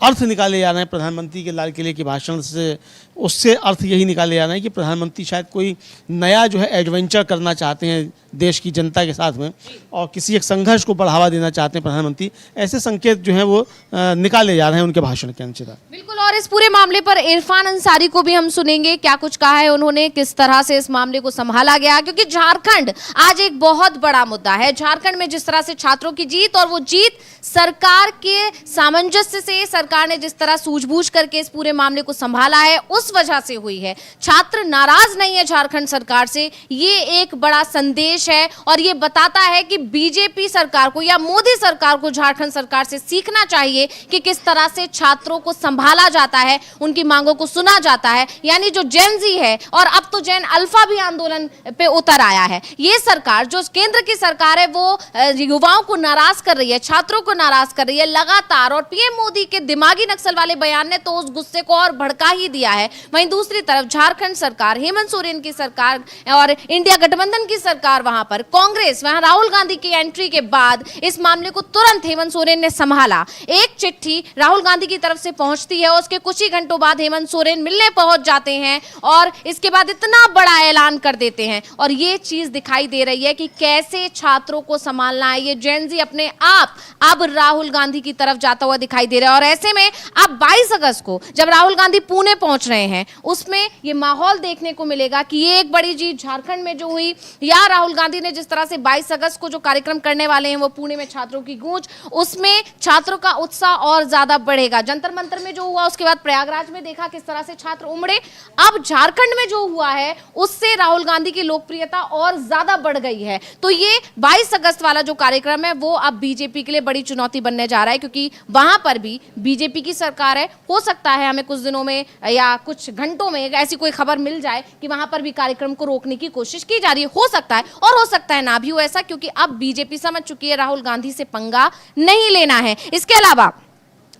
अर्थ निकाले जा रहे हैं प्रधानमंत्री के लाल किले के भाषण से, उससे अर्थ यही निकाले जा रहे हैं कि प्रधानमंत्री शायद कोई नया जो है एडवेंचर करना चाहते हैं देश की जनता के साथ में, और किसी एक संघर्ष को बढ़ावा देना चाहते हैं प्रधानमंत्री। ऐसे संकेत जो हैं वो निकाले जा रहे हैं उनके भाषण के अनुसार। बिल्कुल, और इस पूरे मामले पर इरफान अंसारी को भी हम सुनेंगे, क्या कुछ कहा है उन्होंने, किस तरह से इस मामले को संभाला गया, क्योंकि झारखंड आज एक बहुत बड़ा मुद्दा है। झारखंड में जिस तरह से छात्रों की जीत, और वो जीत सरकार के सामंजस्य से, सरकार ने जिस तरह सूझबूझ करके इस पूरे मामले को संभाला है, उस वजह से हुई है। छात्र नाराज नहीं है झारखंड सरकार से, ये एक बड़ा संदेश है, और ये बताता है कि बीजेपी सरकार को या मोदी सरकार को झारखंड सरकार से सीखना चाहिए कि किस तरह से छात्रों को संभाला जाता है, उनकी मांगों को सुना जाता है। यानी जो जेन जी है, और अब तो जेन अल्फा भी आंदोलन पे उतर आया है। ये सरकार जो केंद्र की सरकार है, वो युवाओं को नाराज कर रही है, छात्रों को नाराज कर रही है लगातार, और पीएम मोदी के दिमागी नक्सल वाले बयान ने तो उस गुस्से को और भड़का ही दिया है। वहीं दूसरी तरफ झारखंड सरकार, हेमंत सोरेन की सरकार और इंडिया गठबंधन की सरकार, वहां पर कांग्रेस, वहां राहुल गांधी की एंट्री के बाद इस मामले को तुरंत हेमंत सोरेन ने संभाला। एक चिट्ठी राहुल गांधी की तरफ से पहुंचती है, उसके कुछ ही घंटों बाद हेमंत सोरेन मिलने पहुंच जाते हैं, और इसके बाद इतना बड़ा ऐलान कर देते हैं। और ये चीज दिखाई दे रही है कि कैसे छात्रों को संभालना है। ये जेन जी अपने आप अब राहुल गांधी की तरफ जाता हुआ दिखाई दे रहा है। और ऐसे में अब 22 अगस्त को जब राहुल गांधी पुणे पहुंच रहे हैं, उसमें ये माहौल देखने को मिलेगा कि ये एक बड़ी जीत झारखंड में जो हुई, या राहुल गांधी ने जिस तरह से 22 अगस्त को जो कार्यक्रम करने वाले हैं वो पुणे में छात्रों की गूंज, उसमें छात्रों का उत्साह और ज्यादा बढ़ेगा। जंतर मंतर में जो हुआ, उसके बाद प्रयागराज में देखा किस तरह से छात्र उमड़े। अब झारखंड में जो हुआ है उससे राहुल गांधी की लोकप्रियता और ज्यादा बढ़ गई है। तो ये 22 अगस्त वाला जो कार्यक्रम है वो अब बीजेपी के लिए बड़ी चुनौती बनने जा रहा है, क्योंकि वहां पर भी बीजेपी की सरकार है। हो सकता है हमें कुछ दिनों में या कुछ घंटों में ऐसी कोई खबर मिल जाए कि वहां पर भी कार्यक्रम को रोकने की कोशिश की जा रही है। हो सकता है, और हो सकता है ना भी हो ऐसा, क्योंकि अब बीजेपी समझ चुकी है राहुल गांधी से पंगा नहीं लेना है। इसके अलावा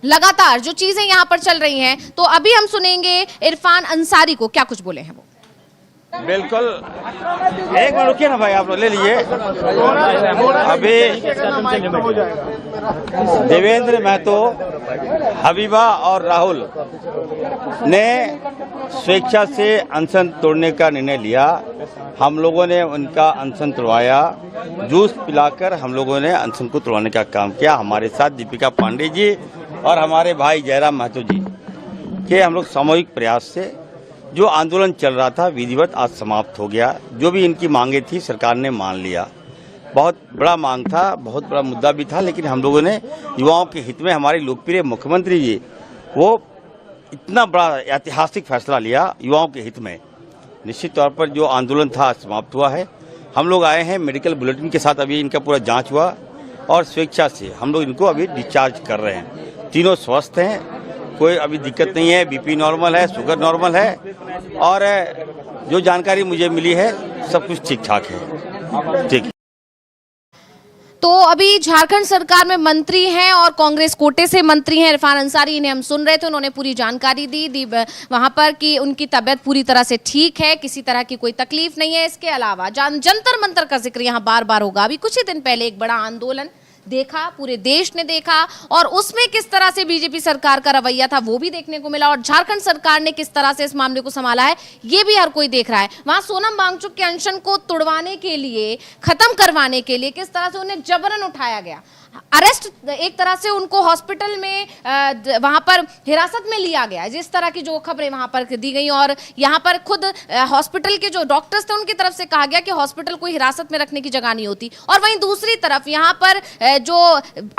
लगातार जो चीजें यहां पर चल रही हैं, तो अभी हम सुनेंगे इरफान अंसारी को, क्या कुछ बोले हैं वो। बिल्कुल, एक मिनट रुकिए ना भाई, आप लोग ले लीजिए। अभी देवेंद्र महतो, हबीबा और राहुल ने स्वेच्छा से अनशन तोड़ने का निर्णय लिया। हम लोगों ने उनका अनशन तोड़वाया, जूस पिलाकर हम लोगों ने अनशन को तोड़वाने का काम किया। हमारे साथ दीपिका पांडे जी और हमारे भाई जयराम महतो जी के हम लोग सामूहिक प्रयास से जो आंदोलन चल रहा था विधिवत आज समाप्त हो गया। जो भी इनकी मांगे थी सरकार ने मान लिया। बहुत बड़ा मांग था, बहुत बड़ा मुद्दा भी था, लेकिन हम लोगों ने युवाओं के हित में, हमारे लोकप्रिय मुख्यमंत्री जी वो इतना बड़ा ऐतिहासिक फैसला लिया युवाओं के हित में। निश्चित तौर पर जो आंदोलन था समाप्त हुआ है। हम लोग आए हैं मेडिकल बुलेटिन के साथ, अभी इनका पूरा जाँच हुआ और स्वेच्छा से हम लोग इनको अभी डिस्चार्ज कर रहे हैं। तीनों स्वस्थ हैं, कोई अभी दिक्कत नहीं है, बीपी नॉर्मल है, शुगर नॉर्मल है, और जो जानकारी मुझे मिली है सब कुछ ठीक ठाक है। ठीक। तो अभी झारखंड सरकार में मंत्री हैं और कांग्रेस कोटे से मंत्री हैं इरफान अंसारी, इन्हें हम सुन रहे थे। उन्होंने पूरी जानकारी दी वहां पर कि उनकी तबीयत पूरी तरह से ठीक है, किसी तरह की कोई तकलीफ नहीं है। इसके अलावा जंतर मंतर का जिक्र यहाँ बार बार होगा। अभी कुछ ही दिन पहले एक बड़ा आंदोलन देखा, पूरे देश ने देखा, और उसमें किस तरह से बीजेपी सरकार का रवैया था वो भी देखने को मिला, और झारखंड सरकार ने किस तरह से इस मामले को संभाला है ये भी हर कोई देख रहा है। वहां सोनम वांगचुक के अनशन को तुड़वाने के लिए, खत्म करवाने के लिए किस तरह से उन्हें जबरन उठाया गया, अरेस्ट, एक तरह से उनको हॉस्पिटल में वहां पर हिरासत में लिया गया, जिस तरह की जो खबरें वहां पर दी गई, और यहां पर खुद हॉस्पिटल के जो डॉक्टर्स थे उनकी तरफ से कहा गया कि हॉस्पिटल कोई हिरासत में रखने की जगह नहीं होती। और वहीं दूसरी तरफ यहां पर जो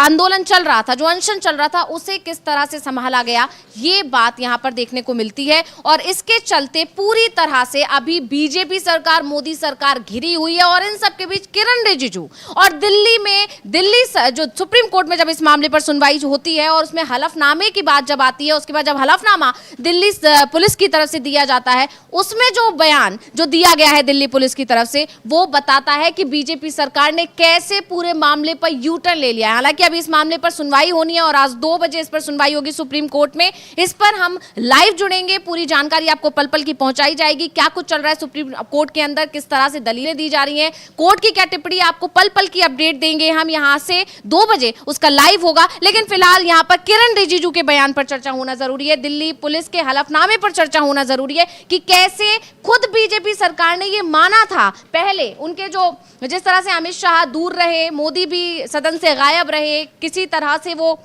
आंदोलन चल रहा था, जो अनशन चल रहा था, उसे किस तरह से संभाला गया, ये बात यहां पर देखने को मिलती है। और इसके चलते पूरी तरह से अभी बीजेपी सरकार, मोदी सरकार घिरी हुई है, और इन सबके बीच किरण रिजिजू और दिल्ली जो सुप्रीम कोर्ट में जब इस मामले पर सुनवाई होती है और उसमें हलफनामे की बात जब आती है, उसके बाद जब हलफनामा दिल्ली पुलिस की तरफ से दिया जाता है, उसमें जो बयान जो दिया गया है दिल्ली पुलिस की तरफ से, वो बताता है कि बीजेपी सरकार ने कैसे पूरे मामले पर यू टर्न ले लिया है। हालांकि अभी इस मामले पर सुनवाई होनी है और आज 2 बजे इस पर सुनवाई होगी सुप्रीम कोर्ट में। इस पर हम लाइव जुड़ेंगे, पूरी जानकारी आपको पल पल की पहुंचाई जाएगी, क्या कुछ चल रहा है सुप्रीम कोर्ट के अंदर, किस तरह से दलीलें दी जा रही हैं, कोर्ट की क्या टिप्पणी, आपको पल पल की अपडेट देंगे हम यहां से। 2 बजे उसका लाइव होगा, लेकिन फिलहाल यहां पर किरण रिजिजू के बयान पर चर्चा होना जरूरी है, दिल्ली पुलिस के हलफनामे पर चर्चा होना जरूरी है कि कैसे खुद बीजेपी सरकार ने ये माना था पहले, उनके जो जिस तरह से अमित शाह दूर रहे, मोदी भी सदन से गायब रहे, किसी तरह से वो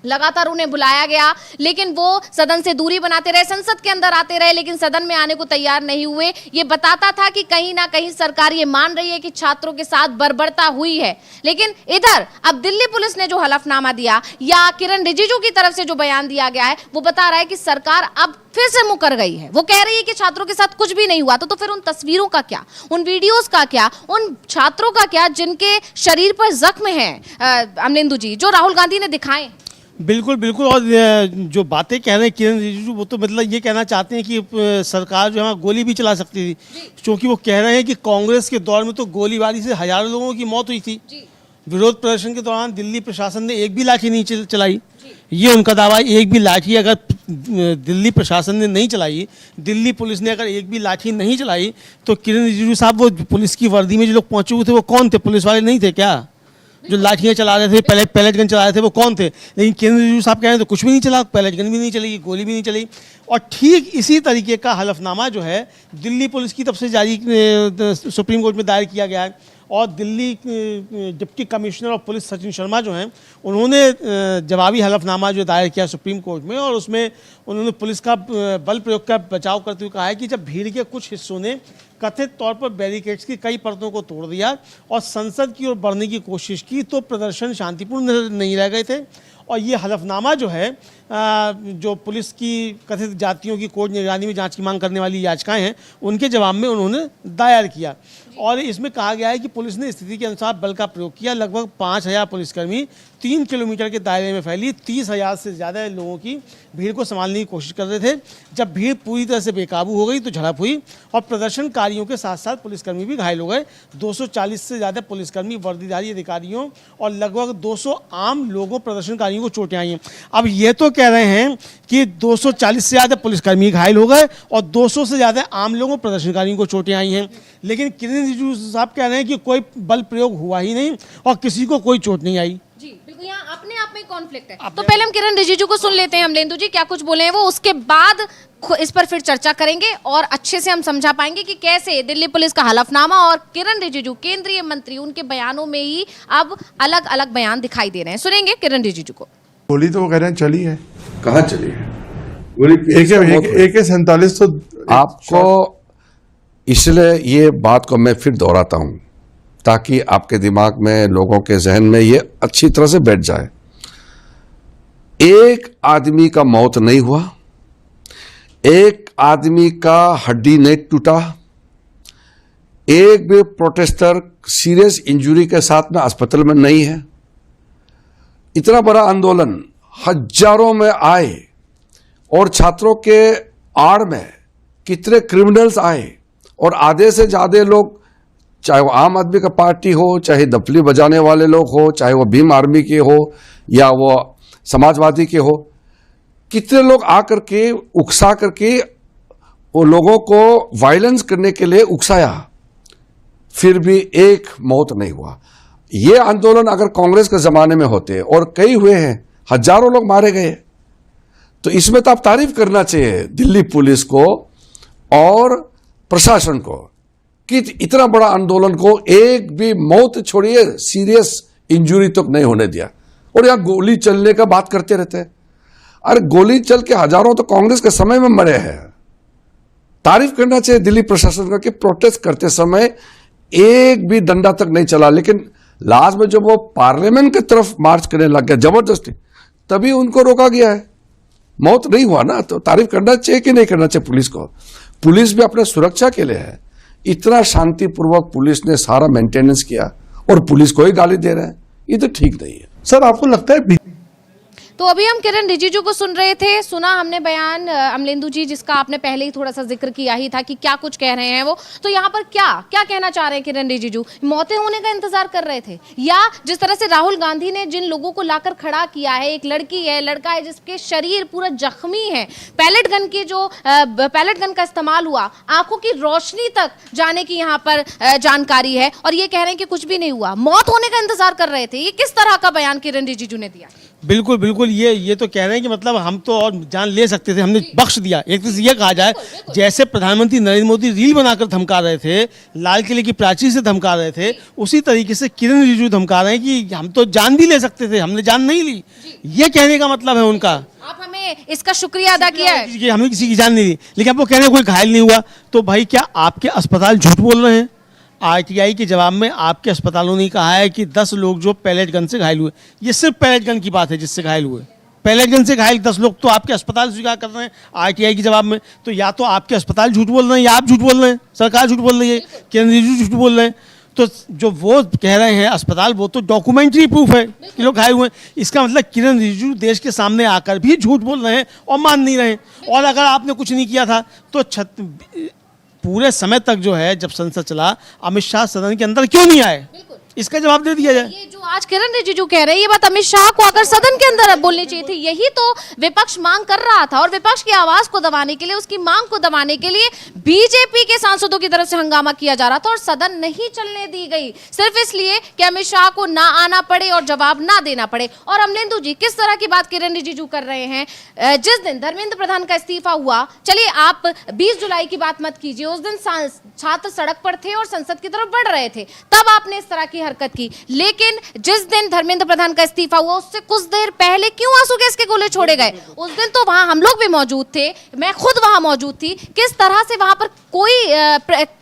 लगातार उन्हें बुलाया गया लेकिन वो सदन से दूरी बनाते रहे, संसद के अंदर आते रहे लेकिन सदन में आने को तैयार नहीं हुए। ये बताता था कि कहीं ना कहीं सरकार ये मान रही है कि छात्रों के साथ बर्बरता हुई है। लेकिन इधर अब दिल्ली पुलिस ने जो हलफनामा दिया या किरण रिजिजू की तरफ से जो बयान दिया गया है, वो बता रहा है कि सरकार अब फिर से मुकर गई है। वो कह रही है कि छात्रों के साथ कुछ भी नहीं हुआ। तो फिर उन तस्वीरों का क्या, उन वीडियोस का क्या, उन छात्रों का क्या जिनके शरीर पर जख्म है अमलेंदु जी, जो राहुल गांधी ने दिखाए? बिल्कुल बिल्कुल। और जो बातें कह रहे हैं किरण रिजिजू, वो तो मतलब ये कहना चाहते हैं कि सरकार जो है गोली भी चला सकती थी, क्योंकि वो कह रहे हैं कि कांग्रेस के दौर में तो गोलीबारी से हजारों लोगों की मौत हुई थी। विरोध प्रदर्शन के दौरान दिल्ली प्रशासन ने एक भी लाठी नहीं चलाई, ये उनका दावा है। एक भी लाठी अगर दिल्ली प्रशासन ने नहीं चलाई, दिल्ली पुलिस ने अगर एक भी लाठी नहीं चलाई, तो किरण रिजिजू साहब वो पुलिस की वर्दी में जो लोग पहुंचे हुए थे वो कौन थे? पुलिस वाले नहीं थे क्या? जो लाठियां चला रहे थे, पैलेट गन चला रहे थे, वो कौन थे? लेकिन किरण रिजिजू साहब कह रहे हैं तो कुछ भी नहीं चला, पैलेट गन भी नहीं चली, गोली भी नहीं चली। और ठीक इसी तरीके का हलफनामा जो है दिल्ली पुलिस की तरफ से जारी सुप्रीम कोर्ट में दायर किया गया है। और Delhi deputy commissioner of police Sachin Sharma जो हैं, उन्होंने जवाबी हलफनामा जो दायर किया सुप्रीम कोर्ट में, और उसमें उन्होंने पुलिस का बल प्रयोग का बचाव करते हुए कहा है कि जब भीड़ के कुछ हिस्सों ने कथित तौर पर बैरिकेड्स की कई परतों को तोड़ दिया और संसद की ओर बढ़ने की कोशिश की, तो प्रदर्शन शांतिपूर्ण नहीं रह गए थे। और ये हलफनामा जो है, जो पुलिस की कथित जातियों की कोर्ट निगरानी में जांच की मांग करने वाली याचिकाएं हैं, उनके जवाब में उन्होंने दायर किया। और इसमें कहा गया है कि पुलिस ने स्थिति के अनुसार बल का प्रयोग किया। लगभग 5000 पुलिसकर्मी 3 किलोमीटर के दायरे में फैली 30,000 से ज़्यादा लोगों की भीड़ को संभालने की कोशिश कर रहे थे। जब भीड़ पूरी तरह से बेकाबू हो गई तो झड़प हुई और प्रदर्शनकारियों के साथ साथ पुलिसकर्मी भी घायल हो गए। 240 से ज़्यादा पुलिसकर्मी, वर्दीधारी अधिकारियों और लगभग 200 आम लोगों, प्रदर्शनकारियों को चोटें आई हैं। अब ये तो कह रहे हैं कि 240 से ज़्यादा पुलिसकर्मी घायल हो गए और 200 से ज़्यादा आम लोगों, प्रदर्शनकारियों को चोटें आई हैं। लेकिन किरण रिजिजू साहब कह रहे हैं कि कोई बल प्रयोग हुआ ही नहीं और किसी को कोई चोट नहीं आई। जी बिल्कुल, यहाँ अपने आप में कॉन्फ्लिक्ट है। तो पहले हम किरण रिजिजू को सुन लेते हैं, अमलेंदु जी क्या कुछ बोले हैं वो, उसके बाद इस पर फिर चर्चा करेंगे और अच्छे से हम समझा पाएंगे कि कैसे दिल्ली पुलिस का हलफनामा और किरण रिजिजू केंद्रीय मंत्री, उनके बयानों में ही अब अलग अलग बयान दिखाई दे रहे हैं। सुनेंगे किरण रिजिजू को। गोली तो वो कह रहे हैं चली है। कहाँ चली है गोली? AK-47 तो आपको, इसलिए ये बात को मैं फिर दोहराता हूं ताकि आपके दिमाग में, लोगों के जहन में ये अच्छी तरह से बैठ जाए। एक आदमी का मौत नहीं हुआ, एक आदमी का हड्डी नहीं टूटा, एक भी प्रोटेस्टर सीरियस इंजरी के साथ में अस्पताल में नहीं है। इतना बड़ा आंदोलन हजारों में आए और छात्रों के आड़ में कितने क्रिमिनल्स आए और आधे से ज्यादा लोग, चाहे वो आम आदमी का पार्टी हो, चाहे दफली बजाने वाले लोग हो, चाहे वो भीम आर्मी के हो या वो समाजवादी के हो, कितने लोग आकर के उकसा करके वो लोगों को वायलेंस करने के लिए उकसाया, फिर भी एक मौत नहीं हुआ। ये आंदोलन अगर कांग्रेस के जमाने में होते, और कई हुए हैं, हजारों लोग मारे गए, तो इसमें तो आप तारीफ करना चाहिए दिल्ली पुलिस को और प्रशासन को कि इतना बड़ा आंदोलन को एक भी मौत छोड़िए सीरियस इंजरी तक नहीं होने दिया। और यहां गोली चलने का बात करते रहते हैं। अरे गोली चल के हजारों तो कांग्रेस के समय में मरे हैं। तारीफ करना चाहिए दिल्ली प्रशासन का कि प्रोटेस्ट करते समय एक भी डंडा तक नहीं चला, लेकिन लास्ट में जब वो पार्लियामेंट की तरफ मार्च करने लग गया जबरदस्ती, तभी उनको रोका गया है। मौत नहीं हुआ ना, तो तारीफ करना चाहिए कि नहीं करना चाहिए पुलिस को? पुलिस भी अपने सुरक्षा के लिए है। इतना शांतिपूर्वक पुलिस ने सारा मेंटेनेंस किया और पुलिस को ही गाली दे रहे हैं, ये तो ठीक नहीं है। सर आपको लगता है तो अभी हम किरण रिजिजू को सुन रहे थे, सुना हमने बयान अमलेंदु जी, जिसका आपने पहले ही थोड़ा सा जिक्र किया ही था कि क्या कुछ कह रहे हैं वो। तो यहाँ पर क्या क्या कहना चाह रहे हैं किरण रिजिजू? मौतें होने का इंतजार कर रहे थे, या जिस तरह से राहुल गांधी ने जिन लोगों को लाकर खड़ा किया है, एक लड़की है, लड़का है जिसके शरीर पूरा जख्मी है, पैलेट गन की जो पैलेट गन का इस्तेमाल हुआ, आंखों की रोशनी तक जाने की यहाँ पर जानकारी है, और ये कह रहे हैं कि कुछ भी नहीं हुआ, मौत होने का इंतजार कर रहे थे। ये किस तरह का बयान किरण रिजिजू ने दिया? बिल्कुल बिल्कुल, ये तो कह रहे हैं कि मतलब हम तो और जान ले सकते थे, हमने बख्श दिया। एक तो ये कहा जाए, जैसे प्रधानमंत्री नरेंद्र मोदी रील बनाकर धमका रहे थे, लाल किले की प्राचीर से धमका रहे थे, उसी तरीके से किरण रिजिजू धमका रहे हैं कि हम तो जान भी ले सकते थे, हमने जान नहीं ली। ये कहने का मतलब है उनका। आप हमें इसका शुक्रिया अदा किया है कि हमने किसी की जान नहीं ली, लेकिन अब वो कह रहे हैं कोई घायल नहीं हुआ। तो भाई क्या आपके अस्पताल झूठ बोल रहे हैं? आरटीआई के जवाब में आपके अस्पतालों ने कहा है कि 10 लोग जो पैलेट गन से घायल हुए, ये सिर्फ पैलेट गन की बात है जिससे घायल हुए, पैलेट गन से घायल 10 लोग तो आपके अस्पताल स्वीकार कर रहे हैं आरटीआई के जवाब में। तो या तो आपके अस्पताल झूठ बोल रहे हैं, या आप झूठ बोल रहे हैं, सरकार झूठ बोल रही है, किरण रिजिजू झूठ बोल रहे हैं। तो जो वो कह रहे हैं अस्पताल, वो तो डॉक्यूमेंट्री प्रूफ है कि लोग घायल हुए। इसका मतलब किरण रिजिजू देश के सामने आकर भी झूठ बोल रहे हैं और मान नहीं रहे हैं। और अगर आपने कुछ नहीं किया था तो पूरे समय तक जो है, जब संसद चला, अमित शाह सदन के अंदर क्यों नहीं आए? इसका जवाब दे दिया जाए। ये जो आज किरण रिजिजू कह रहे हैं, ये बात अमित शाह को आकर सदन के अंदर बोलनी चाहिए थी। यही तो विपक्ष मांग कर रहा था, और विपक्ष की आवाज को दबाने के लिए, उसकी मांग को दबाने के लिए बीजेपी के सांसदों की तरफ से हंगामा किया जा रहा था, और सदन नहीं चलने दी गई, सिर्फ इसलिए कि अमित शाह को ना आना पड़े और जवाब ना देना पड़े। और अमलेंदु जी, किस तरह की बात किरण रिजिजू कर रहे हैं? जिस दिन धर्मेंद्र प्रधान का इस्तीफा हुआ, चलिए आप 20 जुलाई की बात मत कीजिए, उस दिन छात्र सड़क पर थे और संसद की तरफ बढ़ रहे थे, तब आपने इस तरह की हरकत की। लेकिन जिस दिन धर्मेंद्र प्रधान का इस्तीफा हुआ, उससे कुछ देर पहले क्यों आंसू गैस के गोले छोड़े गए? उस दिन तो वहां हम लोग भी मौजूद थे, मैं खुद वहां मौजूद थी। किस तरह से वहां पर कोई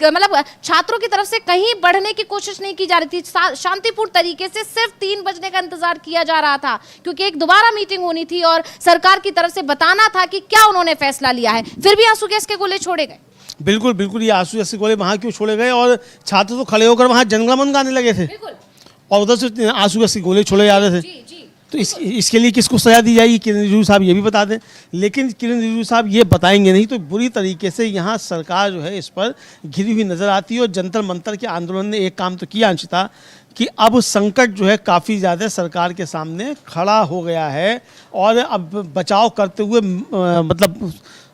मतलब छात्रों की तरफ से कहीं बढ़ने की कोशिश नहीं की जा रही थी, शांतिपूर्ण तरीके से सिर्फ 3 बजने का इंतजार किया जा रहा था, क्योंकि एक दोबारा मीटिंग होनी थी और सरकार की तरफ से बताना था कि क्या उन्होंने फैसला लिया है। फिर भी आंसू गैस के गोले छोड़े गए। बिल्कुल बिल्कुल, ये आंसू गैस के गोले वहां क्यों छोड़े गए? और छात्र तो खड़े होकर वहां जनगणमन गाने लगे थे, और उधर से आंसू गैस के गोले छोड़े जा रहे थे। तो इसके लिए किसको सजा दी जाएगी? किरण रिजिजू साहब ये भी बता दें। लेकिन किरण रिजिजू साहब ये बताएंगे नहीं तो बुरी तरीके से यहाँ सरकार जो है इस पर घिरी हुई नजर आती है। और जंतर मंतर के आंदोलन ने एक काम तो किया अंशिता, कि अब संकट जो है काफ़ी ज़्यादा सरकार के सामने खड़ा हो गया है, और अब बचाव करते हुए मतलब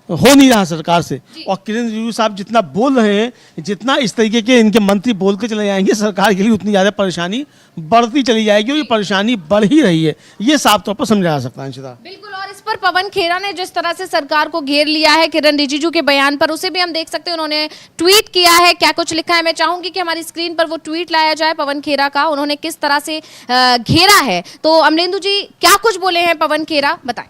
हो नहीं रहा सरकार से। और किरण रिजिजू साहब जितना बोल रहे हैं, जितना इस तरीके के इनके मंत्री बोल के चले जाएंगे, सरकार के लिए उतनी ज़्यादा परेशानी बढ़ती चली जाएगी, और ये परेशानी बढ़ ही रही है, ये साफ तौर पर समझा जा सकता है अंशिता। बिल्कुल। और इस पर पवन खेरा ने जिस तरह से सरकार को घेर लिया है किरण रिजिजू के बयान पर, उसे भी हम देख सकते हैं। उन्होंने ट्वीट किया है, क्या कुछ लिखा है, मैं चाहूंगी कि हमारी स्क्रीन पर वो ट्वीट लाया जाए पवन खेरा का, उन्होंने किस तरह से घेरा है। तो अमलेंदु जी, क्या कुछ बोले हैं पवन खेरा, बताएं।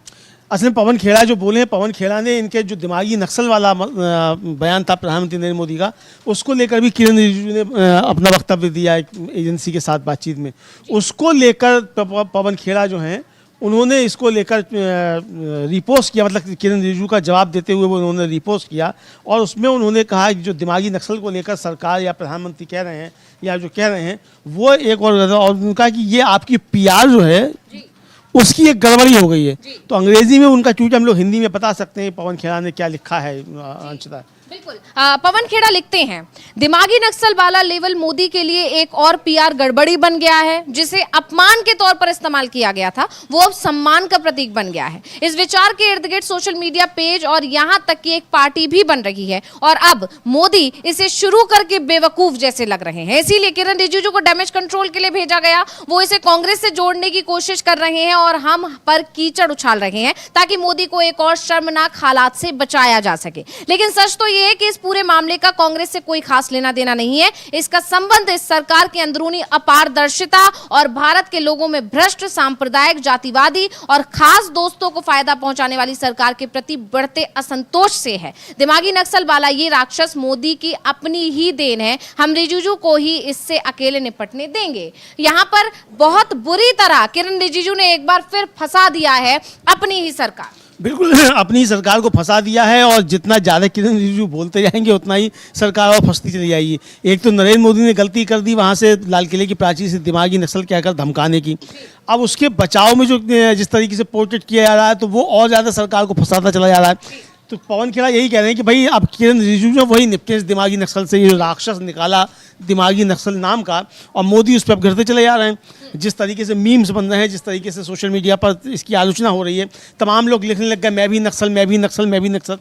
असल में पवन खेड़ा जो बोले हैं, पवन खेड़ा ने इनके जो दिमागी नक्सल वाला बयान था प्रधानमंत्री नरेंद्र मोदी का, उसको लेकर भी किरण रिजिजू ने अपना वक्तव्य दिया एक एजेंसी के साथ बातचीत में। उसको लेकर पवन खेड़ा जो हैं, उन्होंने इसको लेकर रिपोस्ट किया, मतलब किरण रिजिजू का जवाब देते हुए वो उन्होंने रिपोस्ट किया, और उसमें उन्होंने कहा कि जो दिमागी नक्सल को लेकर सरकार या प्रधानमंत्री कह रहे हैं या जो कह रहे हैं वो एक, और उन्होंने कहा कि ये आपकी PR जो है उसकी एक गड़बड़ी हो गई है। तो अंग्रेजी में उनका ट्वीट हम लोग हिंदी में बता सकते हैं पवन खेड़ा ने क्या लिखा है अंशिता। बिल्कुल। पवन खेड़ा लिखते हैं, दिमागी नक्सल वाला लेवल मोदी के लिए एक और पीआर गड़बड़ी बन गया है, जिसे अपमान के तौर पर इस्तेमाल किया गया था, वो अब सम्मान का प्रतीक बन गया है। इस विचार के इर्द गिर्द सोशल मीडिया पेज और यहां तक कि एक पार्टी भी बन रही है, और अब मोदी इसे शुरू करके बेवकूफ जैसे लग रहे हैं। इसीलिए किरण रिजिजू को डैमेज कंट्रोल के लिए भेजा गया, वो इसे कांग्रेस से जोड़ने की कोशिश कर रहे हैं और हम पर कीचड़ उछाल रहे हैं ताकि मोदी को एक और शर्मनाक हालात से बचाया जा सके। लेकिन सच तो यह है कि इस पूरे मामले का कांग्रेस से कोई खास लेना देना नहीं है। इसका संबंध इस सरकार की अंदरूनी अपारदर्शिता और भारत के लोगों में भ्रष्ट, सांप्रदायिक, जातिवादी और खास दोस्तों को फायदा पहुंचाने वाली सरकार के प्रति बढ़ते असंतोष से है। दिमागी नक्सल वाला ये राक्षस मोदी की अपनी ही देन है। हम रिजिजू को ही इससे अकेले निपटने देंगे। यहां पर बहुत बुरी तरह किरण रिजिजू ने एक बार फिर फंसा दिया है अपनी ही सरकार। बिल्कुल अपनी सरकार को फंसा दिया है, और जितना ज़्यादा किरण रिजिजू बोलते जाएंगे उतना ही सरकार और फंसती चली जाएगी। एक तो नरेंद्र मोदी ने गलती कर दी वहाँ से लाल किले की प्राचीर से दिमागी नस्ल कहकर धमकाने की। अब उसके बचाव में जो जिस तरीके से पोर्ट्रेट किया जा रहा है, तो वो और ज़्यादा सरकार को फंसाता चला जा रहा है। तो पवन खेड़ा यही कह रहे हैं कि भाई अब किरण रिजिजू जो वही निपटे इस दिमागी नक्सल से, ये राक्षस निकाला दिमागी नक्सल नाम का, और मोदी उस पर अब गिरते चले जा रहे हैं। जिस तरीके से मीम्स बन रहे हैं, जिस तरीके से सोशल मीडिया पर इसकी आलोचना हो रही है, तमाम लोग लिखने लग गए मैं भी नक्सल, मैं भी नक्सल, मैं भी नक्सल।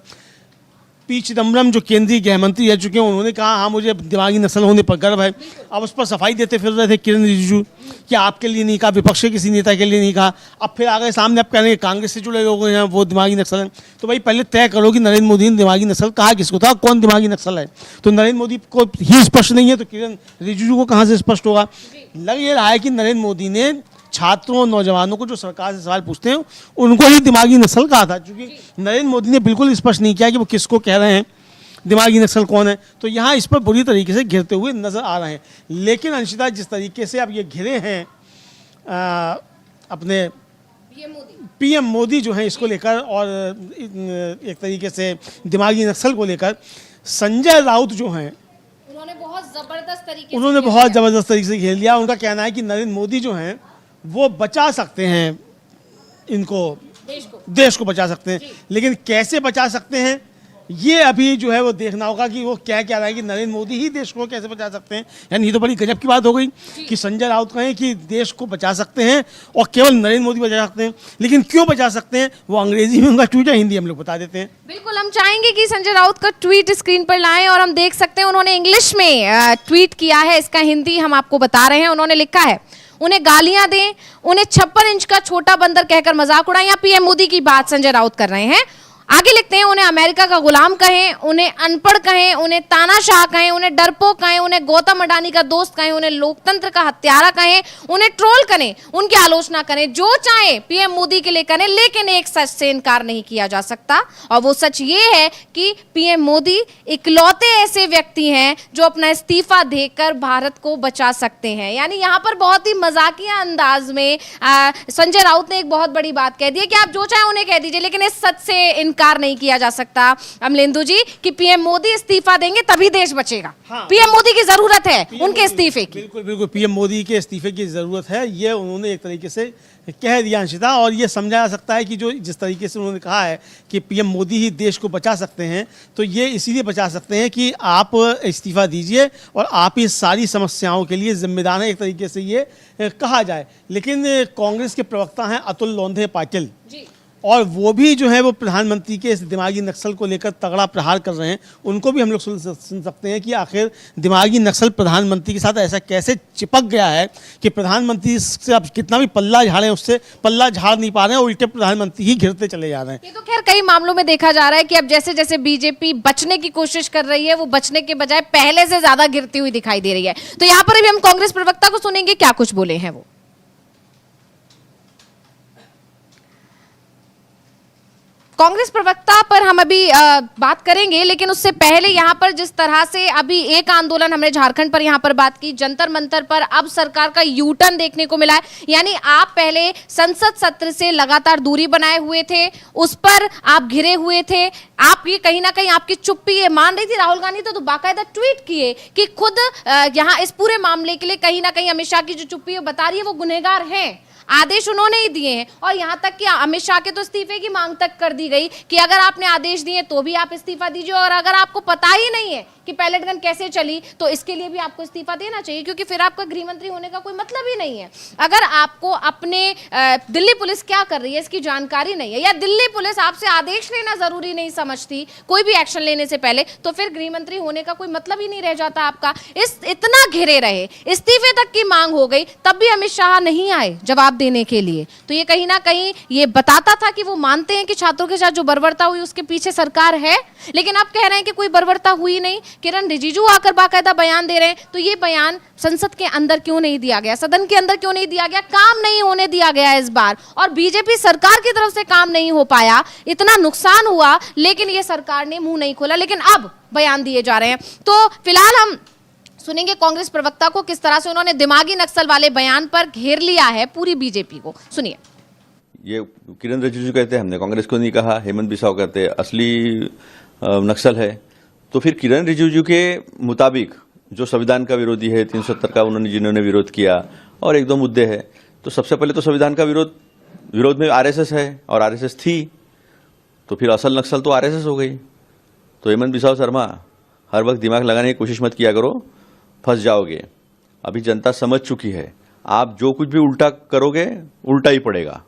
पी चिदम्बरम जो केंद्रीय गृह मंत्री रह चुके हैं, उन्होंने कहा हाँ मुझे दिमागी नस्ल होने पर गर्व है। अब उस पर सफाई देते फिर रहे थे किरण रिजिजू कि आपके लिए नहीं कहा, विपक्ष के किसी नेता के लिए नहीं कहा। अब फिर आ गए सामने, अब कह रहे हैं कांग्रेस से जुड़े लोग हैं वो दिमागी नस्ल हैं। तो भाई पहले तय करो कि नरेंद्र मोदी ने दिमागी नस्ल कहा किसको था, कौन दिमागी नस्ल है। तो नरेंद्र मोदी को ही स्पष्ट नहीं है, तो किरण रिजिजू को कहाँ से स्पष्ट होगा। लग ये रहा है कि नरेंद्र मोदी ने छात्रों, नौजवानों को जो सरकार से सवाल पूछते हैं उनको ही दिमागी नस्ल कहा था, क्योंकि नरेंद्र मोदी ने बिल्कुल स्पष्ट नहीं किया कि वो किसको कह रहे हैं, दिमागी नस्ल कौन है। तो यहाँ इस पर बुरी तरीके से घिरते हुए नजर आ रहे हैं। लेकिन अंशिता, जिस तरीके से अब ये घिरे हैं अपने पीएम मोदी जो है इसको लेकर, और एक तरीके से दिमागी नस्ल को लेकर, संजय राउत जो हैं उन्होंने बहुत ज़बरदस्त तरीके से घेर लिया। उनका कहना है कि नरेंद्र मोदी जो हैं वो बचा सकते हैं इनको, देश को बचा सकते हैं, लेकिन कैसे बचा सकते हैं ये अभी जो है वो देखना होगा कि वो क्या कह रहा है कि नरेंद्र मोदी ही देश को कैसे बचा सकते हैं। यानी ये तो बड़ी गजब की बात हो गई कि संजय राउत कहें कि देश को बचा सकते हैं और केवल नरेंद्र मोदी बचा सकते हैं। लेकिन क्यों बचा सकते हैं वो अंग्रेजी में उनका ट्वीट है, हिंदी हम लोग बता देते हैं। बिल्कुल, हम चाहेंगे कि संजय राउत का ट्वीट स्क्रीन पर लाएं और हम देख सकते हैं उन्होंने इंग्लिश में ट्वीट किया है, इसका हिंदी हम आपको बता रहे हैं। उन्होंने लिखा है, उन्हें गालियां दें, उन्हें 56 इंच का छोटा बंदर कहकर मजाक उड़ाएं। या पीएम मोदी की बात संजय राउत कर रहे हैं। आगे लिखते हैं, उन्हें अमेरिका का गुलाम कहें, उन्हें अनपढ़ कहें, उन्हें तानाशाह कहें, उन्हें डरपोक कहें, उन्हें गौतम अडानी का दोस्त कहें, उन्हें लोकतंत्र का हत्यारा कहें, उन्हें ट्रोल करें, उनकी आलोचना करें, जो चाहे पीएम मोदी के लिए करें, लेकिन एक सच से इनकार नहीं किया जा सकता। और वो सच ये है कि पीएम मोदी इकलौते ऐसे व्यक्ति हैं जो अपना इस्तीफा देकर भारत को बचा सकते हैं। यानी यहाँ पर बहुत ही मजाकिया अंदाज में संजय राउत ने एक बहुत बड़ी बात कह दी है कि आप जो चाहे उन्हें कह दीजिए, लेकिन इस सच से इनकार नहीं किया जा सकता अमलेंदु जी कि पीएम मोदी इस्तीफा देंगे तभी देश बचेगा। हाँ, पीएम मोदी की जरूरत है उनके इस्तीफे की। बिल्कुल बिल्कुल, पीएम मोदी के इस्तीफे की जरूरत है, ये उन्होंने एक तरीके से कह दिया अंशिता। और ये समझा जा सकता है कि जो जिस तरीके से उन्होंने कहा है कि पीएम मोदी ही देश को बचा सकते हैं, तो ये इसीलिए बचा सकते हैं कि आप इस्तीफा दीजिए और आप इस सारी समस्याओं के लिए जिम्मेदार हैं, एक तरीके से ये कहा जाए। लेकिन कांग्रेस के प्रवक्ता हैं अतुल लोंधे पाटिल, और वो भी जो है वो प्रधानमंत्री के इस दिमागी नक्सल को लेकर तगड़ा प्रहार कर रहे हैं। उनको भी हम लोग सुन सकते हैं कि आखिर दिमागी नक्सल प्रधानमंत्री के साथ ऐसा कैसे चिपक गया है कि प्रधानमंत्री से अब कितना भी पल्ला झाड़े उससे पल्ला झाड़ नहीं पा रहे हैं, उल्टे प्रधानमंत्री ही घिरते चले जा रहे हैं। ये तो खैर कई मामलों में देखा जा रहा है कि अब जैसे जैसे बीजेपी बचने की कोशिश कर रही है, वो बचने के बजाय पहले से ज्यादा गिरती हुई दिखाई दे रही है। तो यहाँ पर भी हम कांग्रेस प्रवक्ता को सुनेंगे, क्या कुछ बोले हैं वो। कांग्रेस प्रवक्ता पर हम अभी बात करेंगे, लेकिन उससे पहले यहाँ पर जिस तरह से अभी एक आंदोलन हमने झारखंड पर यहाँ पर बात की, जंतर मंतर पर अब सरकार का यू टर्न देखने को मिला है। यानी आप पहले संसद सत्र से लगातार दूरी बनाए हुए थे, उस पर आप घिरे हुए थे, आप ये कहीं ना कहीं आपकी चुप्पी ये मान रही थी। राहुल गांधी तो बाकायदा ट्वीट किए कि खुद यहाँ इस पूरे मामले के लिए कहीं ना कहीं अमित शाह की जो चुप्पी है बता रही है वो गुनहगार हैं, आदेश उन्होंने ही दिए हैं। और यहां तक कि अमित शाह के तो इस्तीफे की मांग तक कर दी गई कि अगर आपने आदेश दिए तो भी आप इस्तीफा दीजिए, और अगर आपको पता ही नहीं है कि पैलेट गन कैसे चली तो इसके लिए भी आपको इस्तीफा देना चाहिए, क्योंकि फिर आपका गृह मंत्री होने का कोई मतलब ही नहीं है। अगर आपको अपने दिल्ली पुलिस क्या कर रही है इसकी जानकारी नहीं है, या दिल्ली पुलिस आपसे आदेश लेना जरूरी नहीं समझती कोई भी एक्शन लेने से पहले, तो फिर गृह मंत्री होने का कोई मतलब ही नहीं रह जाता आपका। इतना घिरे रहे, इस्तीफे तक की मांग हो गई, तब भी अमित शाह नहीं आए जवाब देने के लिए। तो ये कहीं ना कहीं ये बताता था कि वो मानते हैं कि छात्रों के साथ जो बर्बरता हुई उसके पीछे सरकार है, लेकिन अब कह रहे हैं कि कोई बर्बरता हुई नहीं। किरण रिजिजू आकर बाकायदा बयान दे रहे हैं, तो ये बयान संसद के अंदर क्यों नहीं दिया गया, सदन के अंदर क्यों नहीं दिया गया, काम नहीं होने दिया गया इस बार, और बीजेपी सरकार की तरफ से काम नहीं हो पाया, इतना नुकसान हुआ, लेकिन ये सरकार ने मुंह नहीं खोला, लेकिन अब बयान दिए जा रहे हैं। तो फिलहाल हम सुनेंगे कांग्रेस प्रवक्ता को किस तरह से उन्होंने दिमागी नक्सल वाले बयान पर घेर लिया है पूरी बीजेपी को। सुनिए। ये किरण रिजिजू कहते हैं हमने कांग्रेस को नहीं कहा, हेमंत बिसाव कहते हैं असली नक्सल है। तो फिर किरण रिजिजू के मुताबिक जो संविधान का विरोधी है 370 का जिन्होंने विरोध किया, और एक दो मुद्दे हैं, तो सबसे पहले तो संविधान का विरोध में आरएसएस है और आरएसएस थी, तो फिर असल नक्सल तो आरएसएस हो गई। तो हेमंत बिसाव शर्मा हर वक्त दिमाग लगाने की कोशिश मत किया करो, फंस जाओगे। अभी जनता समझ चुकी है, आप जो कुछ भी उल्टा करोगे उल्टा ही पड़ेगा।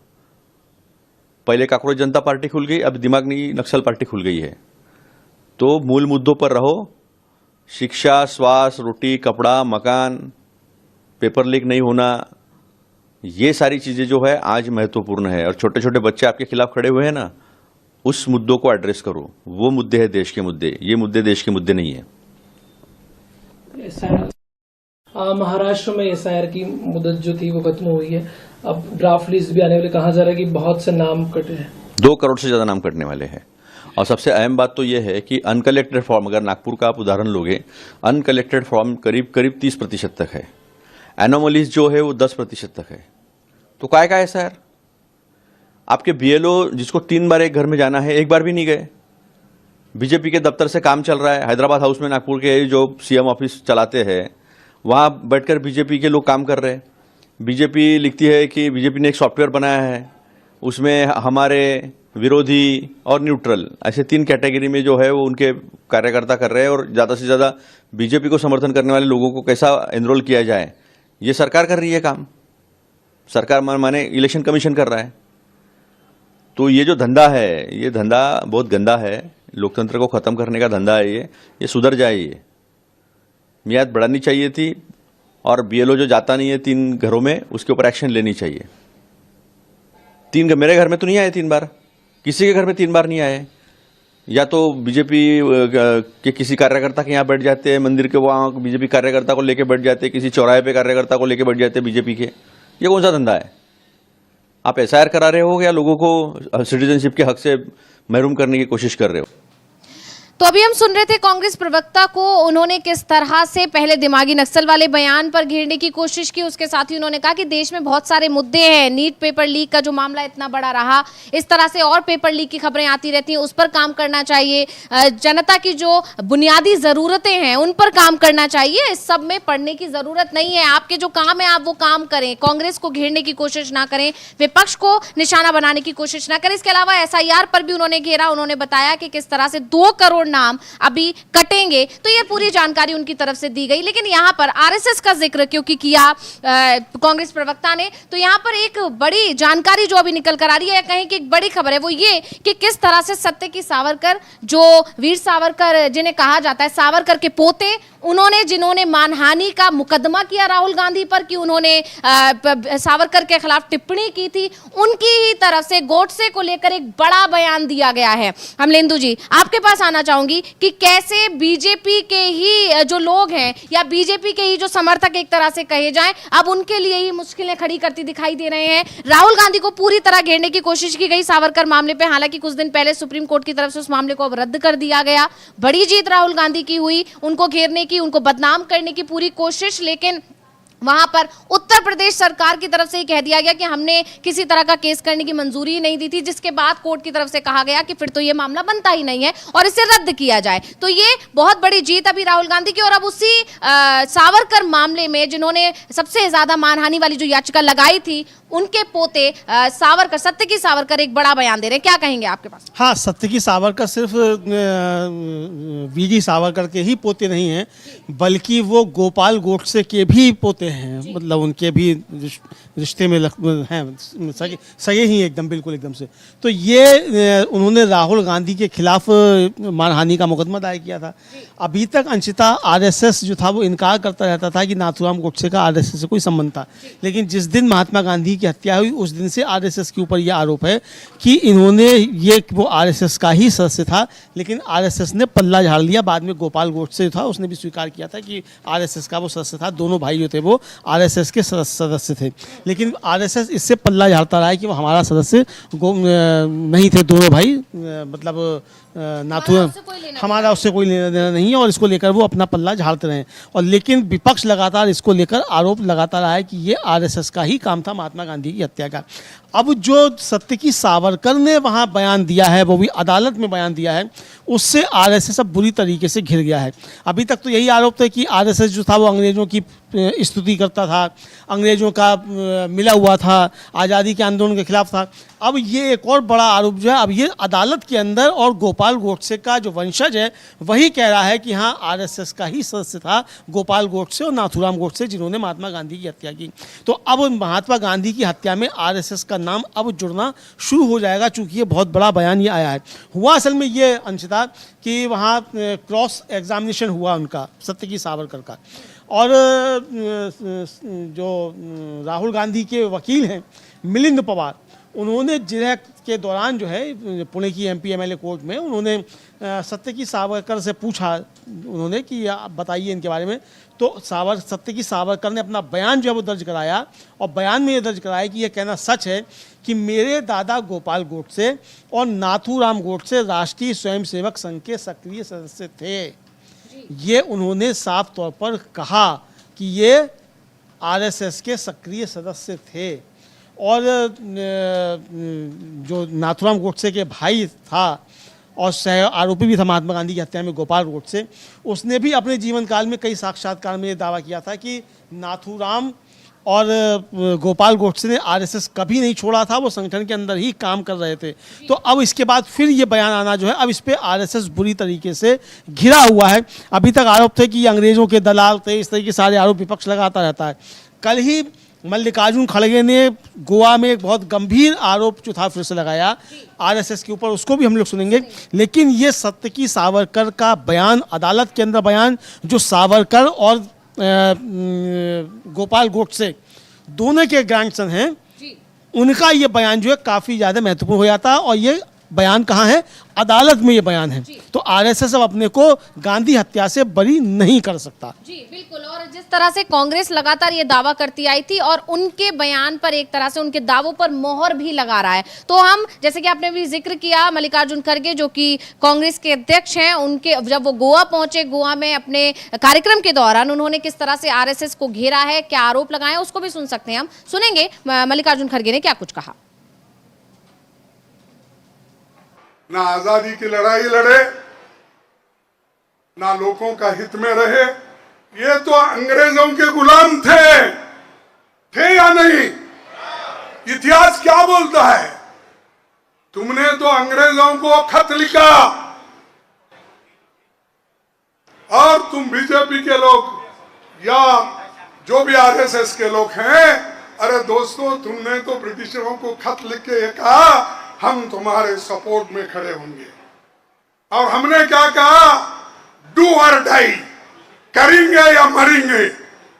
पहले कांग्रेस जनता पार्टी खुल गई, अब दिमागी नक्सल पार्टी खुल गई है। तो मूल मुद्दों पर रहो, शिक्षा, स्वास्थ्य, रोटी, कपड़ा, मकान, पेपर लीक नहीं होना, ये सारी चीजें जो है आज महत्वपूर्ण है। और छोटे छोटे बच्चे आपके खिलाफ खड़े हुए हैं ना, उस मुद्दों को एड्रेस करो, वो मुद्दे हैं देश के मुद्दे, ये मुद्दे देश के मुद्दे नहीं है। महाराष्ट्र में एसआईआर की मुदत जो थी वो खत्म हुई है, अब ड्राफ्ट लिस्ट भी आने वाले, कहा जा रहा है कि बहुत से नाम कटे हैं, 2 करोड़ से ज्यादा नाम कटने वाले हैं। और सबसे अहम बात तो यह है कि अनकलेक्टेड फॉर्म, अगर नागपुर का आप उदाहरण लोगे, अनकलेक्टेड फॉर्म करीब 30% तक है, एनोमलीज जो है वो 10% तक है। तो काय का ऐसा यार, आपके बीएलओ जिसको 3 बार एक घर में जाना है, 1 बार भी नहीं गए। बीजेपी के दफ्तर से काम चल रहा है, हैदराबाद हाउस में नागपुर के जो सीएम ऑफिस चलाते हैं वहां बैठकर बीजेपी के लोग काम कर रहे हैं। बीजेपी लिखती है कि बीजेपी ने एक सॉफ्टवेयर बनाया है, उसमें हमारे विरोधी और न्यूट्रल ऐसे 3 कैटेगरी में जो है वो उनके कार्यकर्ता कर रहे हैं, और ज़्यादा से ज़्यादा बीजेपी को समर्थन करने वाले लोगों को कैसा एनरोल किया जाए, ये सरकार कर रही है काम। सरकार माने इलेक्शन कमीशन कर रहा है। तो ये जो धंधा है, ये धंधा बहुत गंदा है, लोकतंत्र को खत्म करने का धंधा है, ये सुधर जाए। ये मियाद बढ़ानी चाहिए थी, और बीएलओ जो जाता नहीं है 3 घरों में, उसके ऊपर एक्शन लेनी चाहिए। 3 मेरे घर में तो नहीं आए 3 बार, किसी के घर में 3 बार नहीं आए। या तो बीजेपी के किसी कार्यकर्ता के यहाँ बैठ जाते हैं, मंदिर के वहाँ बीजेपी कार्यकर्ता को लेके बैठ जाते हैं, किसी चौराहे पे कार्यकर्ता को लेके बैठ जाते हैं बीजेपी के। ये कौन सा धंधा है? आप एसआईआर करा रहे हो या लोगों को सिटीजनशिप के हक से महरूम करने की कोशिश कर रहे हो? तो अभी हम सुन रहे थे कांग्रेस प्रवक्ता को, उन्होंने किस तरह से पहले दिमागी नक्सल वाले बयान पर घेरने की कोशिश की, उसके साथ ही उन्होंने कहा कि देश में बहुत सारे मुद्दे हैं, नीट पेपर लीक का जो मामला इतना बड़ा रहा, इस तरह से और पेपर लीक की खबरें आती रहती हैं, उस पर काम करना चाहिए, जनता की जो बुनियादी जरूरतें हैं उन पर काम करना चाहिए, इस सब में पढ़ने की जरूरत नहीं है, आपके जो काम है आप वो काम करें, कांग्रेस को घेरने की कोशिश ना करें, विपक्ष को निशाना बनाने की कोशिश ना करें। इसके अलावा एसआईआर पर भी उन्होंने घेरा, उन्होंने बताया कि किस तरह से 2 करोड़ नाम अभी कटेंगे, तो ये पूरी जानकारी उनकी तरफ से दी गई। लेकिन यहां पर आरएसएस का जिक्र क्योंकि किया कांग्रेस प्रवक्ता ने, तो यहां पर एक बड़ी जानकारी जो अभी निकल कर आ रही है, कहीं की एक बड़ी खबर है, वो ये कि किस तरह से सत्य की सावरकर, जो वीर सावरकर जिन्हें कहा जाता है सावरकर के पोते, उन्होंने जिन्होंने मानहानि का मुकदमा किया राहुल गांधी पर कि उन्होंने सावरकर के खिलाफ टिप्पणी की थी, उनकी ही तरफ से गोडसे को लेकर एक बड़ा बयान दिया गया है। अमलेंदु जी, आपके पास आना चाहूंगी कि कैसे बीजेपी के ही जो लोग हैं या बीजेपी के ही जो समर्थक एक तरह से कहे जाएं, अब उनके लिए ही मुश्किलें खड़ी करती दिखाई दे रहे हैं। राहुल गांधी को पूरी तरह घेरने की कोशिश की गई सावरकर मामले पे, हालांकि कुछ दिन पहले सुप्रीम कोर्ट की तरफ से उस मामले को अब रद्द कर दिया गया। बड़ी जीत राहुल गांधी की हुई, उनको घेरने की, उनको बदनाम करने की पूरी कोशिश, लेकिन वहां पर उत्तर प्रदेश सरकार की तरफ से ही कह दिया गया कि हमने किसी तरह का केस करने की मंजूरी नहीं दी थी, जिसके बाद कोर्ट की तरफ से कहा गया कि फिर तो ये मामला बनता ही नहीं है और इसे रद्द किया जाए। तो ये बहुत बड़ी जीत अभी राहुल गांधी की। और अब उसी सावरकर मामले में जिन्होंने सबसे ज्यादा मानहानि वाली जो याचिका लगाई थी, उनके पोते सावरकर, सत्यकी सावरकर एक बड़ा बयान दे रहे हैं। क्या कहेंगे आपके पास? हाँ, सत्यकी सावरकर सिर्फ वीजी सावरकर के ही पोते नहीं हैं, बल्कि वो गोपाल गोडसे के भी पोते हैं। मतलब उनके भी रिश्ते में हैं, सगे ही एकदम, बिल्कुल एकदम से। तो ये उन्होंने राहुल गांधी के खिलाफ मानहानि का मुकदमा दायर किया था। अभी तक अंशिता आरएसएस जो था वो इनकार करता रहता था कि नाथूराम गोडसे का आरएसएस से कोई संबंध था, लेकिन जिस दिन महात्मा गांधी की हत्या हुई उस दिन से आरएसएस के ऊपर यह आरोप है कि इन्होंने वो आरएसएस का ही सदस्य था, लेकिन आरएसएस ने पल्ला झाड़ लिया। बाद में गोपाल गोडसे था, उसने भी स्वीकार किया था कि आरएसएस का वो सदस्य था। दोनों भाई जो थे वो आरएसएस के सदस्य थे, लेकिन आरएसएस इससे पल्ला झाड़ता रहा है कि वो हमारा सदस्य नहीं थे दोनों भाई। मतलब नाथूराम, हमारा उससे कोई लेना देना नहीं है, और इसको लेकर वो अपना पल्ला झाड़ते रहे। और लेकिन विपक्ष लगातार इसको लेकर आरोप लगाता रहा है कि ये आरएसएस का ही काम था महात्मा गांधी की हत्या का। अब जो सत्यकी सावरकर ने वहाँ बयान दिया है, वो भी अदालत में बयान दिया है, उससे आरएसएस अब बुरी तरीके से घिर गया है। अभी तक तो यही आरोप था कि आरएसएस जो था वो अंग्रेज़ों की स्तुति करता था, अंग्रेज़ों का मिला हुआ था, आज़ादी के आंदोलन के खिलाफ था। अब ये एक और बड़ा आरोप जो है, अब ये अदालत के अंदर, और गोपाल गोडसे का जो वंशज है वही कह रहा है कि हाँ, आरएसएस का ही सदस्य था गोपाल गोडसे और नाथूराम गोडसे, जिन्होंने महात्मा गांधी की हत्या की। तो अब महात्मा गांधी की हत्या में आरएसएस का नाम अब जुड़ना शुरू हो जाएगा, चूंकि ये बहुत बड़ा बयान ये आया है। हुआ असल में ये अंशिता कि वहाँ क्रॉस एग्जामिनेशन हुआ उनका, सत्यकी सावरकर का, और जो राहुल गांधी के वकील हैं मिलिंद पवार, उन्होंने जिरह के दौरान जो है पुणे की एमपी एमएलए कोर्ट में उन्होंने सत्यकी सावरकर से पूछा उन्होंने कि आप बताइए इनके बारे में। तो सत्यकी सावरकर ने अपना बयान जो है वो दर्ज कराया, और बयान में ये दर्ज कराया कि यह कहना सच है कि मेरे दादा गोपाल गोडसे और नाथूराम गोडसे राष्ट्रीय स्वयंसेवक संघ के सक्रिय सदस्य थे। ये उन्होंने साफ तौर पर कहा कि ये आरएसएस के सक्रिय सदस्य थे। और जो नाथूराम गोडसे के भाई था और सह आरोपी भी था महात्मा गांधी की हत्या में, गोपाल गोडसे, उसने भी अपने जीवन काल में कई साक्षात्कार में ये दावा किया था कि नाथूराम और गोपाल गोडसे ने आरएसएस कभी नहीं छोड़ा था, वो संगठन के अंदर ही काम कर रहे थे। तो अब इसके बाद फिर ये बयान आना जो है, अब इस पे आरएसएस बुरी तरीके से घिरा हुआ है। अभी तक आरोप थे कि ये अंग्रेज़ों के दलाल थे, इस तरह के सारे आरोप विपक्ष लगाता रहता है। कल ही मल्लिकार्जुन खड़गे ने गोवा में एक बहुत गंभीर आरोप जो था फिर से लगाया आरएसएस के ऊपर, उसको भी हम लोग सुनेंगे। लेकिन ये सत्यकी सावरकर का बयान, अदालत के अंदर बयान, जो सावरकर और गोपाल गोडसे दोनों के ग्रैंडसन हैं, उनका ये बयान जो है काफ़ी ज़्यादा महत्वपूर्ण हो जाता है। और ये बयान कहाँ है? अदालत में ये बयान है। तो आरएसएस अब अपने को गांधी हत्या से बरी नहीं कर सकता। जी बिल्कुल। और जिस तरह से कांग्रेस लगातार ये दावा करती आई थी और उनके बयान पर एक तरह से उनके दावों पर मोहर भी लगा रहा है, तो हम, जैसे कि आपने भी जिक्र किया, मल्लिकार्जुन खड़गे जो कि कांग्रेस के अध्यक्ष हैं, उनके जब वो गोवा पहुंचे, गोवा में अपने कार्यक्रम के दौरान उन्होंने किस तरह से आरएसएस को घेरा है, क्या आरोप लगाए, उसको भी सुन सकते हैं। हम सुनेंगे मल्लिकार्जुन खड़गे ने क्या कुछ कहा। ना आजादी की लड़ाई लड़े, ना लोगों का हित में रहे। ये तो अंग्रेजों के गुलाम थे या नहीं? इतिहास क्या बोलता है? तुमने तो अंग्रेजों को खत लिखा, और तुम बीजेपी के लोग या जो भी आरएसएस के लोग हैं, अरे दोस्तों, तुमने तो ब्रिटिशरों को खत लिख के ये कहा हम तुम्हारे सपोर्ट में खड़े होंगे, और हमने क्या कहा? डू और डाई, करेंगे या मरेंगे।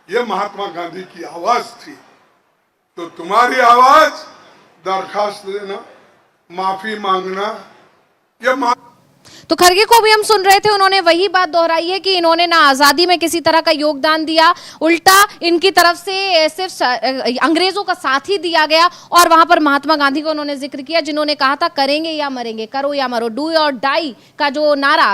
ये महात्मा गांधी की आवाज थी। तो तुम्हारी आवाज, दरखास्त देना, माफी मांगना, ये तो खरगे को भी हम सुन रहे थे, उन्होंने वही बात दोहराई है कि इन्होंने ना आजादी में किसी तरह का योगदान दिया, उल्टा इनकी तरफ से सिर्फ अंग्रेजों का साथ ही दिया गया। और वहां पर महात्मा गांधी को उन्होंने जिक्र किया, जिन्होंने कहा था करेंगे या मरेंगे, करो या मरो, डू और डाई का जो नारा